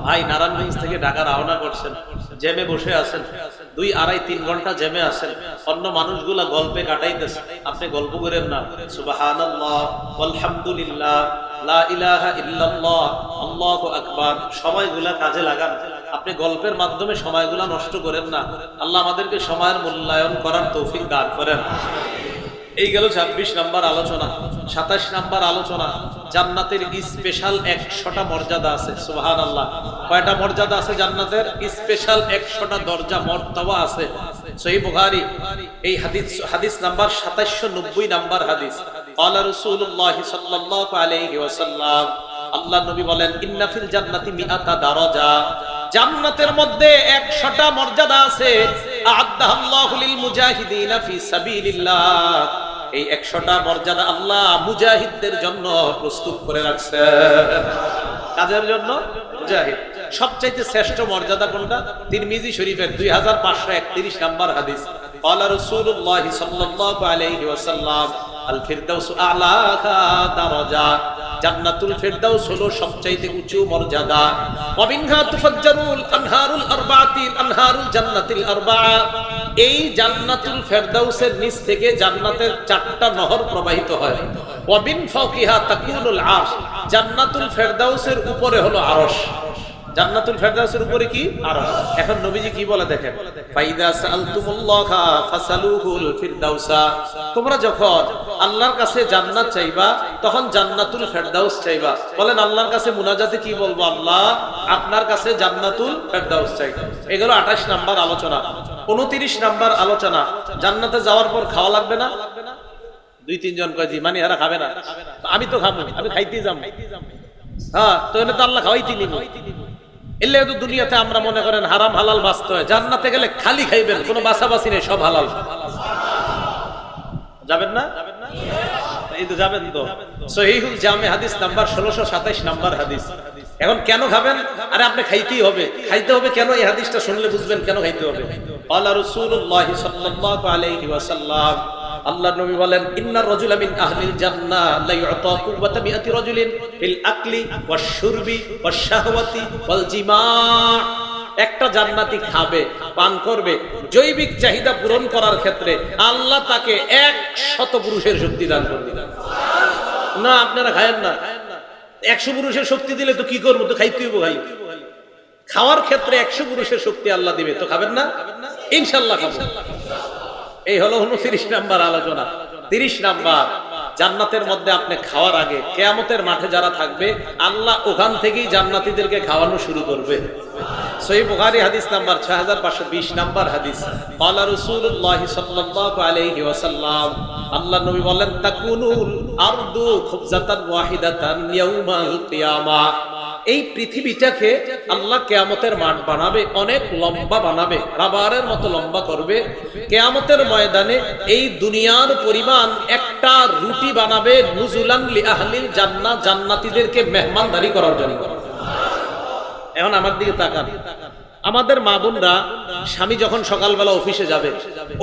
[SPEAKER 1] ভাই নারায়ণগঞ্জ থেকে ঢাকা রওনা করছেন, জ্যামে বসে আছেন, 2, 2.5, 3 ঘন্টা জ্যামে আছেন, অন্য মানুষগুলা গল্পে কাটাইতেছে, আপনি গল্প করেন না। সুবহানাল্লাহ, আলহামদুলিল্লাহ, লা ইলাহা ইল্লাল্লাহ, আল্লাহু আকবার, সময়গুলা কাজে লাগান। আপনি গল্পের মাধ্যমে সময়গুলা নষ্ট করেন না। আল্লাহ আমাদেরকে সময়ের মূল্যায়ন করার তৌফিক দান করেন। এই গেল 26 নাম্বার আলোচনা। 27 নাম্বার আলোচনা, জান্নাতের স্পেশাল 100টা মর্যাদা আছে। সুবহানাল্লাহ, কয়টা মর্যাদা আছে জান্নাতের? স্পেশাল 100টা দরজা মর্তবা আছে। সহিহ বুখারী এই হাদিস নাম্বার 2790 নাম্বার হাদিস। ক্বালা রাসূলুল্লাহ সাল্লাল্লাহু আলাইহি ওয়াসাল্লাম, আল্লাহ নবী বলেন, ইন্না ফিল জান্নাতি মিআতা দারাজা, জান্নাতের মধ্যে 100টা মর্যাদা আছে। আ'আদ্দাহাল্লাহু লিল মুজাহিদিনা ফি সাবিলিল্লাহ, এই 100টা মর্যাদা আল্লাহ মুজাহিদদের জন্য প্রস্তুত করে রাখছেন। কাজের জন্য মুজাহিদ। সবচাইতে শ্রেষ্ঠ মর্যাদা কোনটা? তিরমিজি শরীফের 2531 নাম্বার হাদিস। ক্বালা রাসূলুল্লাহ সাল্লাল্লাহু আলাইহি ওয়াসাল্লাম আল ফিরদাউসু আ'লাহা দারাজা, জান্নাতুল ফিরদাউস হলো সবচাইতে উঁচু মর্যাদা। ওয়া মিনহা তুফাজ্জারুল আনহারুল আরবাআতি আনহারুল জান্নাতিল আরবাআ, এই জান্নাতুল ফিরদাউসের নিচ থেকে জান্নাতের 4টা নহর প্রবাহিত হয়। ওয়া মিন ফাওকিহা তাকুনুল আরশ, জান্নাতুল ফিরদাউসের উপরে হলো আরশ। জান্নাতুল ফিরদাউসের উপরে কি? আরশ। এখন নবীজি কি বলে দেখেন, ফাইদা সাআলতুমুল্লাহা ফাসালুহুল ফিরদাউসা, তোমরা যখন আল্লাহর কাছে জান্নাত চাইবা তখন জান্নাতুল ফিরদাউস চাইবা। বলেন আল্লাহর কাছে মুনাজাতে কি বলবো? আল্লাহ আপনার কাছে জান্নাতুল ফিরদাউস চাই। এগুলো 28 নাম্বার আলোচনা। 29 নাম্বার আলোচনা, জান্নাতে যাওয়ার পর খাওয়া লাগবে না? 2-3 জন কয় জি, মানে এরা খাবে না। আমি তো খাবো, আমি খাইতেই যাবো। হ্যাঁ, তো এনে তো আল্লাহ খাওয়াইতে নিব। এলে তো দুনিয়াতে আমরা মনে করেন হারাম হালাল বাঁচতে হয়, জান্নাতে গেলে খালি খাইবেন, কোনো বাছাবাছি নেই, সব হালাল। যাবেন না? এই তো যাবেন তো। সহিহুল জামে হাদিস নাম্বার 1627 নাম্বার হাদিস। এখন কেন খাবেন? আরে আপনি খাইতেই হবে। খাইতে হবে কেন? এই হাদিসটা শুনলে বুঝবেন কেন খাইতে হবে। ক্বালা রাসূলুল্লাহ সাল্লাল্লাহু আলাইহি ওয়াসাল্লাম, আল্লাহর নবী বলেন, ইন্নার রাজুলা মিন আহলিল জান্নাহ লা ইউতা কুওয়াতা মিআতি রাজুলিন ফিল আকলি ওয়াশ শুরবি ওয়াশ শাহওয়াতি ওয়াল জিমা। একটা জান্নাতি খাবে, পান করবে, জৈবিক চাহিদা পূরণ করার ক্ষেত্রে আল্লাহ তাকে 100 পুরুষের শক্তি দান করবে। না আপনারা খায়েন না, 100 পুরুষের শক্তি দিলে তো কি করবো? তো খাইতে হইব। ভাই খাওয়ার ক্ষেত্রে 100 পুরুষের শক্তি আল্লাহ দিবে, তো খাবেন না? ইনশাআল্লাহ খাবো। এই হলো 29 নাম্বার আলোচনা। 30 নাম্বার, জান্নাতের মধ্যে আপনি খাওয়ার আগে কিয়ামতের মাঠে যারা থাকবে আল্লাহ ওখান থেকেই জান্নাতীদেরকে খাওয়ানো শুরু করবে। সহিহ বুখারী হাদিস নাম্বার 6520 নাম্বার হাদিস। ক্বালা রাসূলুল্লাহ সাল্লাল্লাহু আলাইহি ওয়াসাল্লাম, আল্লাহর নবী বলেন, তাকুনুল আরদু খুবজাতান ওয়াহিদাতান ইয়াউমাল কিয়ামা, এই পৃথিবীটাকে আল্লাহ কিয়ামতের মাঠ বানাবে, অনেক লম্বা বানাবে, রাবারের মতো লম্বা করবে। কিয়ামতের ময়দানে এই দুনিয়ার পরিমাণ একটা রুটি বানাবে, নুজুলান লি আহলিল জান্নাহ, জান্নাতীদেরকে মেহমানদারি করার জন্য। এখন আমার দিকে তাকান, আমাদের মা বোনরা স্বামী যখন সকালবেলা অফিসে যাবে,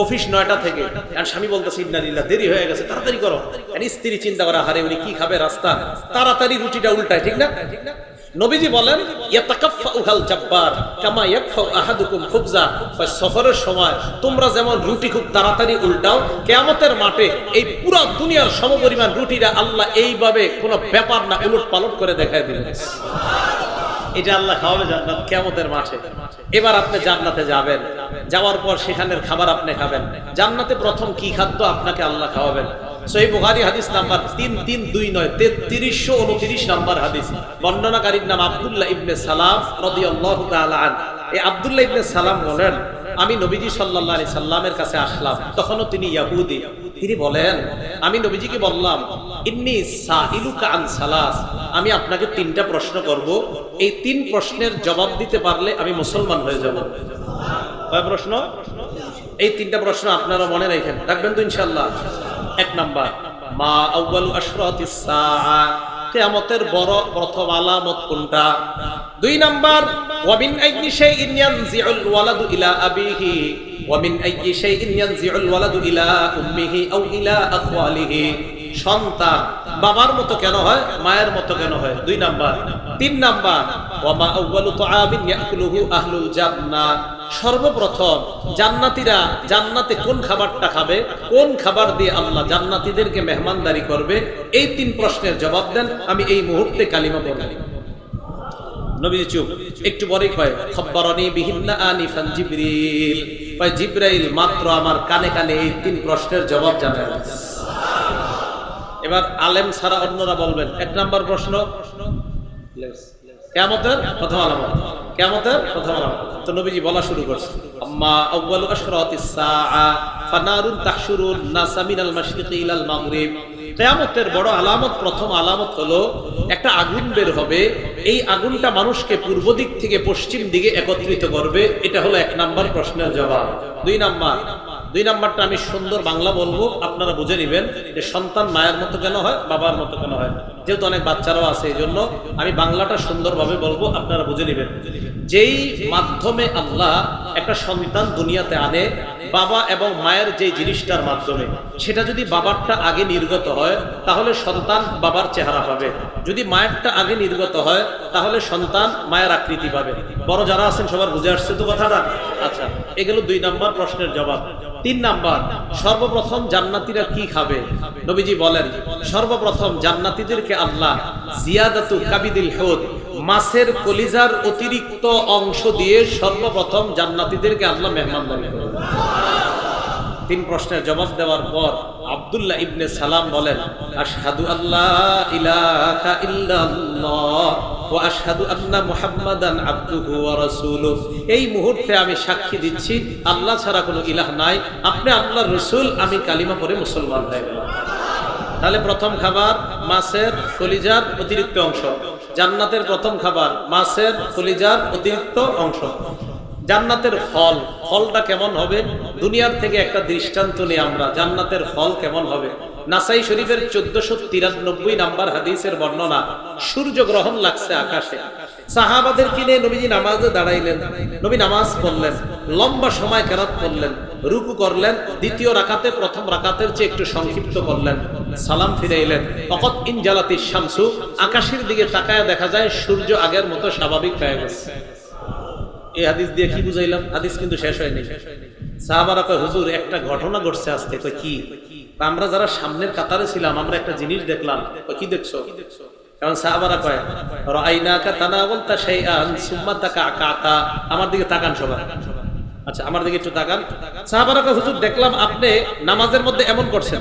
[SPEAKER 1] অফিস 9টা থেকে, আর স্বামী বলতেছে ইন্নালিল্লাহ দেরি হয়ে গেছে, তাড়াতাড়ি করো। আর স্ত্রী চিন্তা করে, হারে উনি কি খাবে রাস্তা, তাড়াতাড়ি রুটিটা উল্টায়, ঠিক না? নবীজি বলেন, ইয়াতাকাফফাউল জাব্বার কামা ইয়াকফাউ আহাদুকুম খুবজা, সফরের সময় তোমরা যেমন রুটি খুব তাড়াতাড়ি উল্টাও, কিয়ামতের মাঠে এই পুরো দুনিয়ার সমপরিমাণ রুটিটা আল্লাহ এইভাবে কোনো ব্যাপার না উলট পালট করে দেখায় দিলেন। এটা আল্লাহ খাওয়াবে জান্নাত কিয়ামতের মাঠে। এবার আপনি জান্নাতে যাবেন, যাওয়ার পর সেখানের খাবার আপনি খাবেন। জান্নাতে প্রথম কি খাদ্য আপনাকে আল্লাহ খাওয়াবেন? সহিহ বুখারী হাদিস নাম্বার 3329 3329 নাম্বার হাদিস। বর্ণনাকারীর নাম আব্দুল্লাহ ইবনে সালাম রাদিয়াল্লাহু তাআলা আনহু। এই আব্দুল্লাহ ইবনে সালাম বলেন, আমি নবীজি সাল্লাল্লাহু আলাইহি সাল্লামের কাছে আসলাম, তখনও তিনি ইহুদি। তিনি বলেন, আমি নবীজিকে বললাম, ইন্নী সাইলুকা আন সালাস, আমি আপনাকে 3টা প্রশ্ন করব, এই 3 প্রশ্নের জবাব দিতে পারলে আমি মুসলমান হয়ে যাব। কয় প্রশ্ন? এই 3টা প্রশ্ন আপনারা মনে রাখবেন তো ইনশাআল্লাহ। 1 নাম্বার, মা আউয়ালু আশরাতিস সাআ, কিয়ামতের বড় প্রথম আলামত কোনটা? 2 নাম্বার, ওয়া মিন আইয়ি শাইইন ইয়ানজিউল ওয়ালাদু ইলা আবিহি ওয়া মিন আইয়ি শাইইন ইয়ানজিউল ওয়ালাদু ইলা উম্মিহি আও ইলা আখওয়ালিহি, সন্তান বাবার মতো কেন হয়, মায়ের মতো কেন হয়? 2 নাম্বার। 3 নাম্বার, ওয়া মা আউয়ালু তুআমিন ইয়াকুলুহু আহলুল জান্নাহ, সর্বপ্রথম জান্নাতীরা জান্নাতে কোন খাবারটা খাবে, কোন খাবার দিয়ে আল্লাহ জান্নাতীদেরকে মেহমানদারি করবে? এই 3 প্রশ্নের জবাব দেন, আমি এই মুহূর্তে কালিমা পড়ব। নবী চুপ, একটু পরেই কয়, খবরনি বিহিন্না আনিফান জিবরিল, কয় জিবরাইল মাত্র আমার কানে কানে এই 3 প্রশ্নের জবাব জানায়। এবার আলেম ছাড়া অন্যরা বলবেন, 1 নাম্বার প্রশ্ন কিয়ামতের প্রথম আলামত, কিয়ামতের প্রথম আলামত। তো নবীজি বলা শুরু করছে, আম্মা আউয়ালু আশরাতিস সাআ ফানারুন তাহশুরুন নাসা মিনাল মাশরিকি ইলাল মাগরিব, কিয়ামতের বড় আলামত, প্রথম আলামত হলো একটা আগুন বের হবে, এই আগুনটা মানুষকে পূর্ব দিক থেকে পশ্চিম দিকে একত্রিত করবে। এটা হলো 1 নাম্বার প্রশ্নের জবাব। 2 নাম্বারটা আমি সুন্দর বাংলা বলবো, আপনারা বুঝে নেবেন যে সন্তান মায়ের মতো কেন হয়, বাবার মতো কেন হয়। যেহেতু অনেক বাচ্চারাও আছে, এই জন্য আমি বাংলাটা সুন্দরভাবে বলবো, আপনারা বুঝে নেবেন। যেই মাধ্যমে আল্লাহ একটা সন্তান দুনিয়াতে আনে, বাবা এবং মায়ের যে জিনিসটার মাধ্যমে, সেটা যদি বাবারটা আগে নির্গত হয় তাহলে সন্তান বাবার চেহারা পাবে, যদি মায়েরটা আগে নির্গত হয় তাহলে সন্তান মায়ের আকৃতি পাবে। বড় যারা আছেন সবার বুঝে আসছে তো কথাটা? আচ্ছা, এগুলো 2 নম্বর প্রশ্নের জবাব। 3 নাম্বার, সর্বপ্রথম জান্নাতীরা কি খাবে? নবীজি বলেন, সর্বপ্রথম জান্নাতীদেরকে আল্লাহ জিয়াদাতু কাবিদিল হুদ, মাছের কলিজার অতিরিক্ত অংশ দিয়ে সর্বপ্রথম জান্নাতীদেরকে আল্লাহ মেহমানদারি করবেন। 3 প্রশ্নের জবাব দেওয়ার পর আব্দুল্লাহ ইবনে সালাম বলেন, আশহাদু আল্লা ইলাহা ইল্লাল্লাহ ওয়া আশহাদু আন্না মুহাম্মাদান আবদুহু ওয়া রাসূলুহু। এই মুহূর্তে আমি সাক্ষী দিচ্ছি আল্লাহ ছাড়া কোনো ইলাহ নাই, আপনি আল্লাহর রাসূল, আমি কালিমা পড়ে মুসলমান হয়ে গেলাম। তাহলে প্রথম খাবার মাছের কলিজার অতিরিক্ত অংশ। জান্নাতের প্রথম খাবার মাছের কলিজার অতিরিক্ত অংশ। জান্নাতের ফল, ফলটা কেমন হবে? দুনিয়ার থেকে একটা দৃষ্টান্ত নিয়ে আমরা জান্নাতের ফল কেমন হবে। নাসাই শরীফের 1493 নাম্বার হাদিসের বর্ণনা, সূর্য গ্রহণ লাগছে আকাশে, সাহাবাদের কিনে নবীজি নামাজে দাঁড়াইলেন, নবী নামাজ পড়লেন, লম্বা সময় কেরাত করলেন, রুকু করলেন, দ্বিতীয় রাকাতে প্রথম রাকাতের চেয়ে একটু সংক্ষিপ্ত করলেন, সালাম ফিরাইলেন। অকত ইনজালাতিশ শামসু, আকাশের দিকে তাকায় দেখা যায় সূর্য আগের মতো স্বাভাবিক হয়ে গেছে। এই হাদিস দিয়ে কি বুঝাইলাম? হাদিস কিন্তু শেষ হয়নি। সাহাবারা কয়, হুজুর একটা ঘটনা ঘটছে আজকে। কয় কি? আমরা যারা সামনের কাতারে ছিলাম আমরা একটা জিনিস দেখলাম। কি দেখছো? কারণ সাহাবারা কয়, রাআইনাকা তানাওয়ালতা শাইআন সুম্মা তাকাআতা। আমার দিকে তাকান সবাই। আচ্ছা, আমার দিকে একটু তাকান। সাহাবারা কয়, হুজুর দেখলাম আপনি নামাজের মধ্যে এমন করছেন,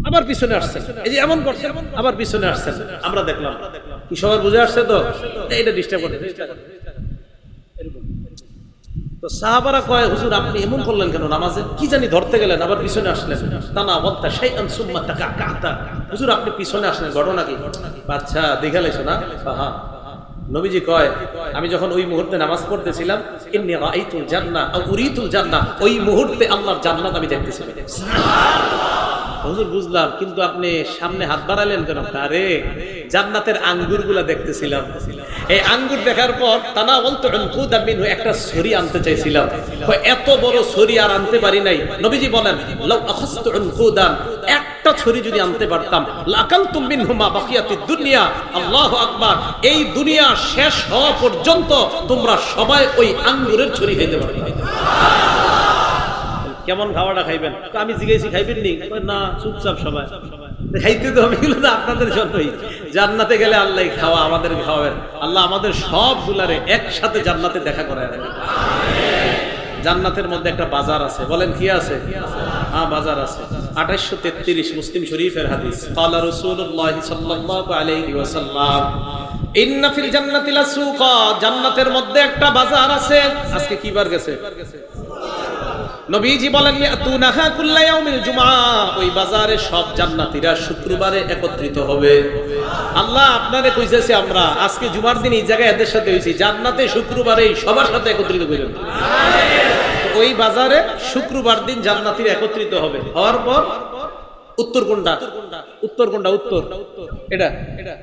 [SPEAKER 1] আবার পিছনে আসছেন, এই যে এমন করছেন আবার পিছনে আসছেন, আমরা দেখলাম। কি সবার বুঝে আসছে তো? এইটা ডিস্টার্ব করে। তো সাহাবারা কয়, হুজুর আপনি এমন করলেন কেন নামাজে? কি জানি ধরতে গেলেন আবার পিছনে আসলেন। তানা বলতা শাইআন সুম্মা তাকাআতা। হুজুর আপনি পিছনে আসলেন, ঘটনা কি? আচ্ছা দেখে লাইছো না? হ্যাঁ। নবীজি কয়, আমি যখন ওই মুহূর্তে নামাজ পড়তেছিলাম, ইন্নী রাআইতুল জান্নাহ আও উরিতুল জান্নাহ, ওই মুহূর্তে আল্লাহর জান্নাত আমি দেখতেছিলাম। হুজুর বুঝলাম, কিন্তু আপনি সামনে হাত বাড়ালেন কেন? আরে জান্নাতের আঙ্গুরগুলা দেখতেছিলাম। এই আঙ্গুর দেখার পর তানা বলতো একটা ছড়ি আনতে চাইছিলাম, এত বড় ছড়ি আর আনতে পারি নাই। নবীজি বলেন, লাউ আখাযতু উনকুদান, একটা ছড়ি যদি আনতে পারতাম, লাকালতুম মিনহুমা বাকিয়াতিদ দুনিয়া। আল্লাহু আকবার। এই দুনিয়া শেষ হওয়া পর্যন্ত তোমরা সবাই ওই আঙ্গুরের ছড়ি খেতে পারবে। কেমন খাওয়াটা খাইবেন? আমি জিজ্ঞেসি খাইবেন নি? না, চুপচাপ সবাই খাইতে তো হবে, আপনাদের জন্যই। জান্নাতে গেলে আল্লাহ খাওয়া আমাদের খাওয়াবেন। আল্লাহ আমাদের সবগুলারে একসাথে জান্নাতে দেখা করায় দেবে। জান্নাতের মধ্যে একটা বাজার আছে, বলেন কি আছে? হ্যাঁ, বাজার আছে। 2833 মুসলিম শরীফের হাদিস। ক্বালা রাসূলুল্লাহ সাল্লাল্লাহু আলাইহি ওয়াসাল্লাম, ইন্না ফিল জান্নাতি লাসুকা, জান্নাতের মধ্যে একটা বাজার আছে। আজকে কি বার গেছে? নবীজি বলেন, ইয়াতুনাহা কুল্লা ইয়াউমিল জুমআ, ওই বাজারে সব জান্নাতীরা শুক্রবারে একত্রিত হবে। আল্লাহ আপনারে কইতেছে, আমরা আজকে জুমার দিন এই জায়গায় এদের সাথে হইছি, জান্নাতে শুক্রবারে সবার সাথে একত্রিত কইলেন। ওই বাজারে শুক্রবার দিন জান্নাতীরা একত্রিত হবে। হওয়ার পর উত্তর কোনটা? উত্তর কোনটা? উত্তর এটা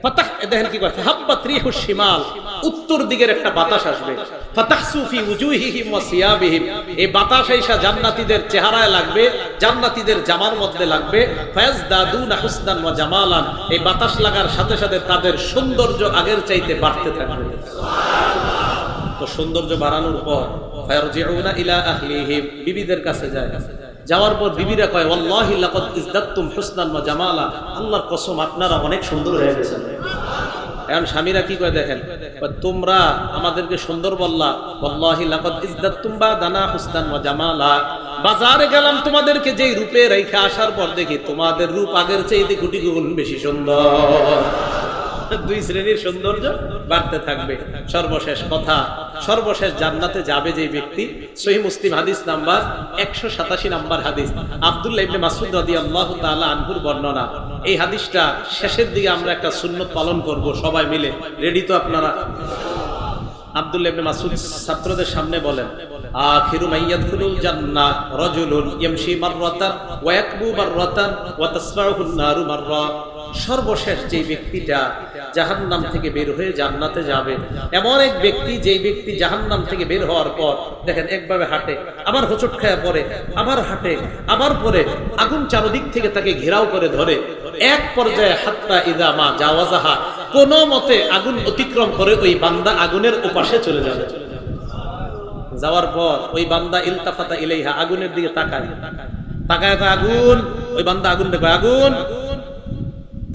[SPEAKER 1] ফাতাহ। দেখেন কি কথা, হাব্বাত রিহুশ শিমাল, উত্তর দিকের একটা বাতাস আসবে। ফাতাহসু ফি উজুহিহিম ওয়া সিয়াবিহিম, এই বাতাস আইসা জান্নাতীদের চেহারায় লাগবে, জান্নাতীদের জামার মধ্যে লাগবে। ফায়াজদাদুনা হুসনান ওয়া জামালান, এই বাতাস লাগার সাথে সাথে তাদের সৌন্দর্য আগের চাইতে বাড়তে থাকবে। সুবহানাল্লাহ। তো সৌন্দর্য বাড়ানোর পর ফায়ারজিউনা ইলা আহলিহিম, বিবিদের কাছে যায়। যাওয়ার পর বিবিরা কয়, ওয়াল্লাহি লাকাদ ইজদাদতুম হুসনান ওয়া জামালা, আল্লাহর কসম আপনারা অনেক সুন্দর হয়ে গেছেন। এখন স্বামীরা কি কয় দেখেন, তোমরা আমাদেরকে সুন্দর বললা, ওয়াল্লাহি লাকাদ ইজদাদতুম বাদানা হুসনান ওয়া জামালা, বাজারে গেলাম তোমাদেরকে যেই রূপে রেখে আসার পর দেখি তোমাদের রূপ আগের চাইতে কোটি গুণ বেশি সুন্দর। 2 শ্রেণীর সৌন্দর্য বাড়তে থাকবে। সর্বশেষ কথা, সর্বশেষ জান্নাতে যাবে যে ব্যক্তি, সহিহ মুসলিম হাদিস নাম্বার 187 নাম্বার হাদিস, আব্দুল্লাহ ইবনে মাসউদ রাদিয়াল্লাহু তাআলা আনহুর বর্ণনা। এই হাদিসটা শেষের দিকে আমরা একটা সুন্নত পালন করব সবাই মিলে। রেডি তো আপনারা? আব্দুল্লাহ ইবনে মাসউদ ছাত্রদের সামনে বলেন, আখিরু মাইয়াদখুলুল জান্নাহ রাজুলুন ইয়ামশি মাররাতান ওয়া ইয়াকবু মাররাতান ওয়া তাসফাউহুন নারু মাররা। সর্বশেষ যে ব্যক্তিটা জাহান্নাম থেকে বের হয়ে জান্নাতে যাবে, এমন এক ব্যক্তি যেই ব্যক্তি জাহান্নাম থেকে বের হওয়ার পর দেখেন একভাবে হাঁটে, আবার হোঁচট খায়া পড়ে, আবার হাঁটে, আবার পরে আগুন চারদিক থেকে তাকে ঘেরাও করে ধরে, এক পর্যায়ে হাত্তা ইদা মা জাওয়াজাহা, কোন মতে আগুন অতিক্রম করে ওই বান্দা আগুনের ওপাশে চলে যাবে। যাওয়ার পর ওই বান্দা ইলতাফাতা ইলাইহা, আগুনের দিকে তাকায়, তাকায় আগুন, ওই বান্দা আগুন দেখে, আগুন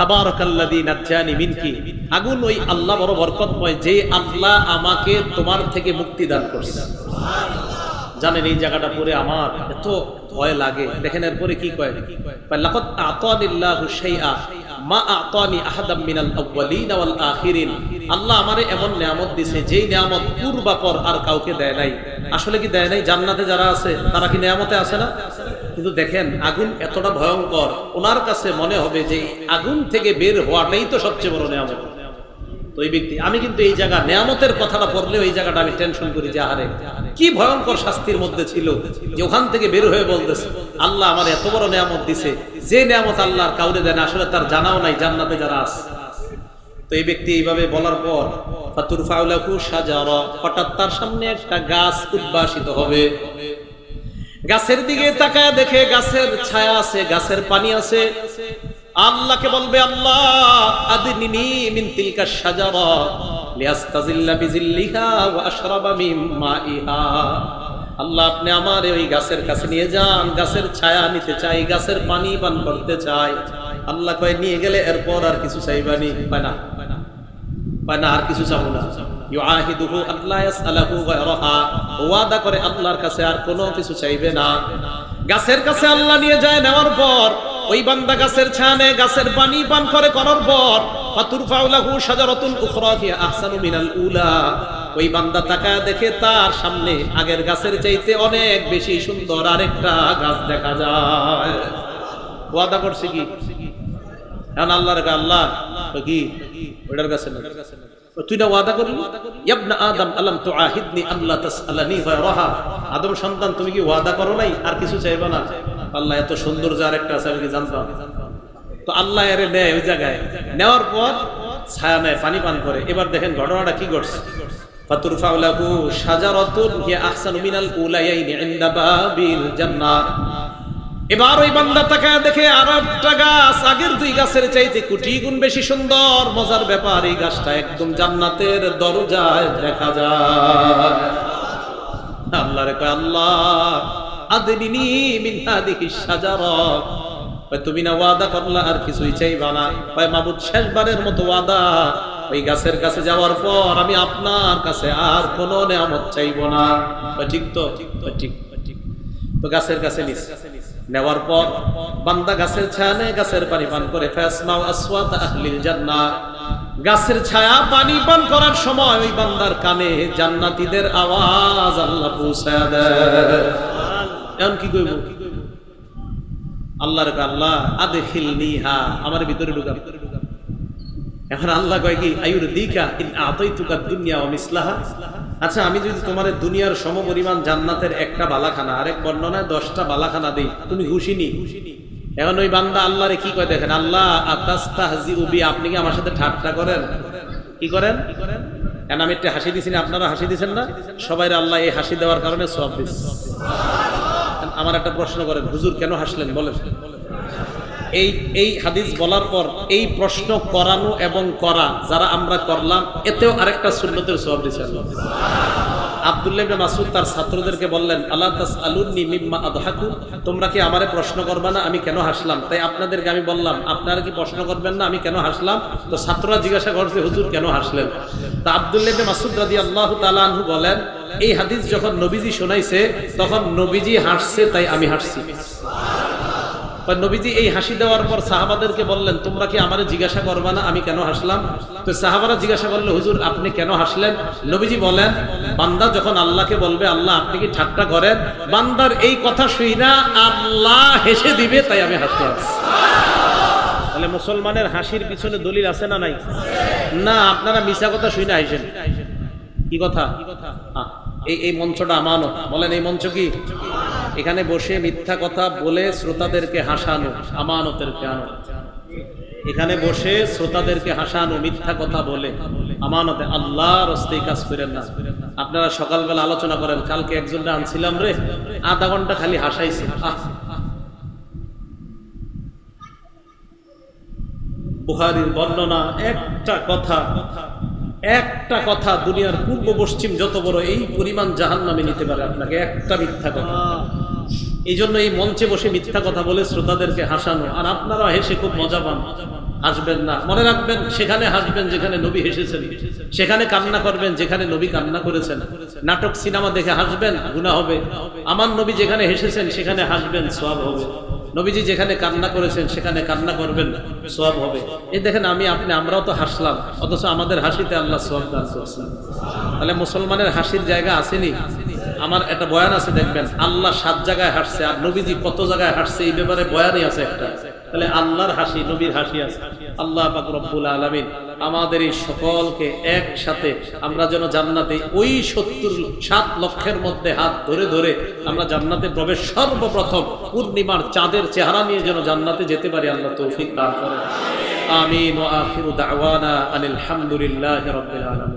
[SPEAKER 1] তাবারাকাল্লাযী নাজ্জানি মিনকি, আগুন ওই আল্লাহ বড় বরকতময়, যে আল্লাহ আমাকে তোমার থেকে মুক্তি দান করছে। জানেন এই জায়গাটা পড়ে আমার এত ভয় লাগে। দেখেন এরপরে কি কয়, লাকাদ আতানিল্লাহু শাইআ মা আতানি আহাদাম মিনাল আউয়ালিন ওয়াল আখিরিন, আল্লাহ আমারে এমন নিয়ামত দিয়েছে যেই নিয়ামত পূর্বাপর আর কাউকে দেয় নাই। আসলে কি দেয় নাই? জান্নাতে যারা আছে তারা কি নিয়ামতে আছে না? কিন্তু দেখেন আগুন এতটা ভয়ঙ্কর, ওনার কাছে মনে হবে যে আগুন থেকে বের হওয়াটাই তো সবচেয়ে বড় নিয়ামত। তো এই ব্যক্তি, আমি কিন্তু এই জায়গা নিয়ামতের কথাটা পড়লে ওই জায়গাটা আমি টেনশন করি যে আরে কি ভয়ঙ্কর শাস্তির মধ্যে ছিল, যে ওখান থেকে বের হয়ে বলতেছে আল্লাহ আমার এত বড় নিয়ামত দিছে, যে নিয়ামত আল্লাহর কাউরে দেন, আসলে তার জানাও নাই জান্নাতে যারা আছে। তো এই ব্যক্তি এইভাবে বলার পর ফাতুরফাউ লাহু শাজারা, হঠাৎ তার সামনে একটা গাছ উদ্ভাসিত হবে। গাছের দিকে তাকায় দেখে গাছের ছায়া আছে, গাছের পানি আছে। আল্লাহকে বলবে, আল্লাহ আদনিনি মিন তিলকা শাজারা লিয়াস্তাজিল্লা বিজিল্লিহা ওয়া আশরাবা মিন মাইহা, আল্লাহ আপনি আমার ওই গাছের কাছে নিয়ে যান, গাছের ছায়া নিতে চাই, গাছের পানি পান করতে চাই। আল্লাহ কয় নিয়ে গেলে এরপর আর কিছু চাইবানি? পায় না, পায় না, আর কিছু চাবো না। ইউআহিদুহু আল্লাহ ইয়াসআলহু গায়রাহা, ওয়াদা করে আল্লাহর কাছে আর কোনো কিছু চাইবে না। গাছের কাছে আল্লাহ নিয়ে যায়, নেওয়ার পর ওই বান্দা গাছের ছায়া, গাছের পানি পান করে, করার পর ফাতুরফাউ লাহু শাজারাতুন উখরা হিয়া আহসানু মিনাল উলা, ওই বান্দা তাকায় দেখে তার সামনে আগের গাছের চাইতে অনেক বেশি সুন্দর আরেকটা গাছ দেখা যায়। ওয়াদা করছে কি? এখন আল্লাহর আল্লাহ কি ওটার কাছে না, তুই না ওয়াদা করলি, ইবনা আদম আলাম তুআহিদনি আল্লা তাসআলানি গায়রাহা, আদম সন্তান তুমি কি ওয়াদা করো নাই আর কিছু চাইবা না? আল্লাহ এত সুন্দর যে আরেকটা আছে আমি কি জানতাম? তো আল্লাহ এর নেয়, ওই জায়গায় নেওয়ার পর ছায়া নেয়, পানি পান করে। এবার দেখেন ঘটনাটা কি ঘটছে। ফাতুরফাউ লাহু শাজারাতুন হিয়া আহসানু মিনাল উলায়াইনি ইনদা বাবিল জান্নাহ, এবার ওই বান্দা তাকায় দেখে আর একটা গাছ আগের দুই গাছের চাইতে কোটি গুণ বেশি সুন্দর। মজার ব্যাপার, এই গাছটা একদম জান্নাতের দরজায় দেখা যায়। আল্লাহ রে কয়, আল্লাহ আদনিনি মিন হাদিহিশ শাজারা, তুমি না ওয়াদা করলা আর কিছুই চাইবা না? কয় মাবুদ শেষবারের মতো ওয়াদা, ওই গাছের কাছে যাওয়ার পর আমি আপনার কাছে আর কোনো নিয়ামত চাইবো না। ঠিক তো? ঠিক। তো গাছের কাছে নেওয়ার পর বান্দা গাছের ছায়া নেয়, গাছের পানি পান করে। ফাসমাউ আসওয়াত আহলিল জান্নাহ, গাছের ছায়া পানি পান করার সময় ওই বান্দার কানে জান্নাতীদের আওয়াজ আল্লাহ পৌঁছায় দেয়। এখন কি কইব? আল্লাহর আল্লাহ আদখিলনিহা, আমার ভিতরে ঢুকা। এখন আল্লাহ কয় কি, আয়ুরদিকা ইন আতাইতুকা দুনিয়া ওয়া মিসলাহা, আচ্ছা আমি যদি তোমার দুনিয়ার সমপরিমাণ জান্নাতের একটা বালাখানা, আরেক বর্ণনায় 10টা বালাখানা দেই, তুমি খুশি নি? এখন ওই বান্দা আল্লাহরে কি কয় দেখেন, আল্লাহ আতাস্তাহজিউ বি, আপনি কি আমার সাথে ঠাট্টা করেন? কি করেন? কেন আমি একটা হাসি দিছি না, আপনারা হাসি দিছেন না? সবাইরে আল্লাহ এই হাসি দেওয়ার কারণে সওয়াব দিচ্ছে। আমার একটা প্রশ্ন করেন, হুজুর কেন হাসলেন বলেন? এই হাদিস বলার পর এই প্রশ্ন করানো এবং করা যারা আমরা করলাম, এতেও আরেকটা সুন্নতের সওয়াব দিয়েছে আল্লাহ। আব্দুল্লাহ ইবনে মাসউদ তার ছাত্রদেরকে বললেন, আলা তাসআলুনি মিম্মা আদহাকু, তোমরা কি আমারে প্রশ্ন করবে না আমি কেন হাসলাম? তাই আপনাদেরকে আমি বললাম, আপনারা কি প্রশ্ন করবেন না আমি কেন হাসলাম? তো ছাত্ররা জিজ্ঞাসা করছে, হুজুর কেন হাসলেন? তা আব্দুল্লাহ ইবনে মাসউদ রাদিয়াল্লাহু তাআলা আনহু বলেন, এই হাদিস যখন নবীজি শোনাইছে তখন নবীজি হাসছে, তাই আমি হাসছি। নবীজি এই হাসি দেওয়ার পর সাহাবাদেরকে বললেন, তোমরা কি আমারে জিজ্ঞাসা করবে না আমি কেন হাসলাম? তো সাহাবারা জিজ্ঞাসা করলো, হুজুর আপনি কেন হাসলেন? নবীজি বলেন, বান্দা যখন আল্লাহকে বলবে আল্লাহ আপনি কি ঠাট্টা করেন, বান্দার এই কথা শুই না আল্লাহ হেসে দিবে, তাই আমি হাসতে হাসছি। তাহলে মুসলমানের হাসির পিছনে দলিল আছে না নাই? না, আপনারা মিছা কথা শুই না হাসেন। কি কথা? এই মঞ্চটা আমানত, বলেন এই মঞ্চ কি? এখানে বসে মিথ্যা কথা বলে শ্রোতাদেরকে হাসানো আমানতের খেয়ানত। এখানে বসে শ্রোতাদেরকে হাসানো মিথ্যা কথা বলে আমানতে। আল্লাহর রাস্তায় কাজ করেন না। আপনারা সকালবেলা আলোচনা করেন, কালকে একজনটা আনছিলাম রে, আধা ঘন্টা খালি হাসাইছে। বুখারীর বর্ণনা, একটা কথা দুনিয়ার পূর্ব পশ্চিম যত বড় এই পরিমাণ জাহান্নামে নিতে পারে আপনাকে, একটা মিথ্যা কথা। এই জন্য এই মঞ্চে বসে মিথ্যা কথা বলে শ্রোতাদেরকে হাসানো, আর আপনারা হেসে খুব মজা পান। হাসবেন না, মনে রাখবেন সেখানে হাসবেন যেখানে নবী হেসেছেন, সেখানে কান্না করবেন যেখানে নবী কান্না করেছেন। নাটক সিনেমা দেখে হাসবেন, গুনাহ হবে। আমার নবী যেখানে হেসেছেন সেখানে হাসবেন, সওয়াব হবে। নবীজি যেখানে কান্না করেছেন সেখানে কান্না করবেন, সওয়াব হবে। এই দেখেন আমরাও তো হাসলাম, অথচ আমাদের হাসিতে আল্লাহ সওয়াব দান করছেন। তাহলে মুসলমানের হাসির জায়গা আসেনি? আমার একটা বয়ান আছে, দেখবেন আল্লাহ 7 জায়গায় হাসছে আর নবীজি কত জায়গায় হাসছে, এই ব্যাপারে বয়ানই আছে একটা। তাহলে আল্লাহর হাসি, নবীর হাসি আছে। আল্লাহ পাক রব্বুল আলামিন আমাদের এই সকলকে একসাথে আমরা যেন জান্নাতে ওই ৭ লক্ষের মধ্যে হাত ধরে ধরে আমরা জান্নাতে প্রবেশ, সর্বপ্রথম পূর্ণিমার চাঁদের চেহারা নিয়ে যেন জান্নাতে যেতে পারি। আল্লাহ তৌফিক দান করেন। আমিন। ওয়া আখিরু দাওয়ানা আনিল হামদুলিল্লাহি রাব্বিল আলামিন।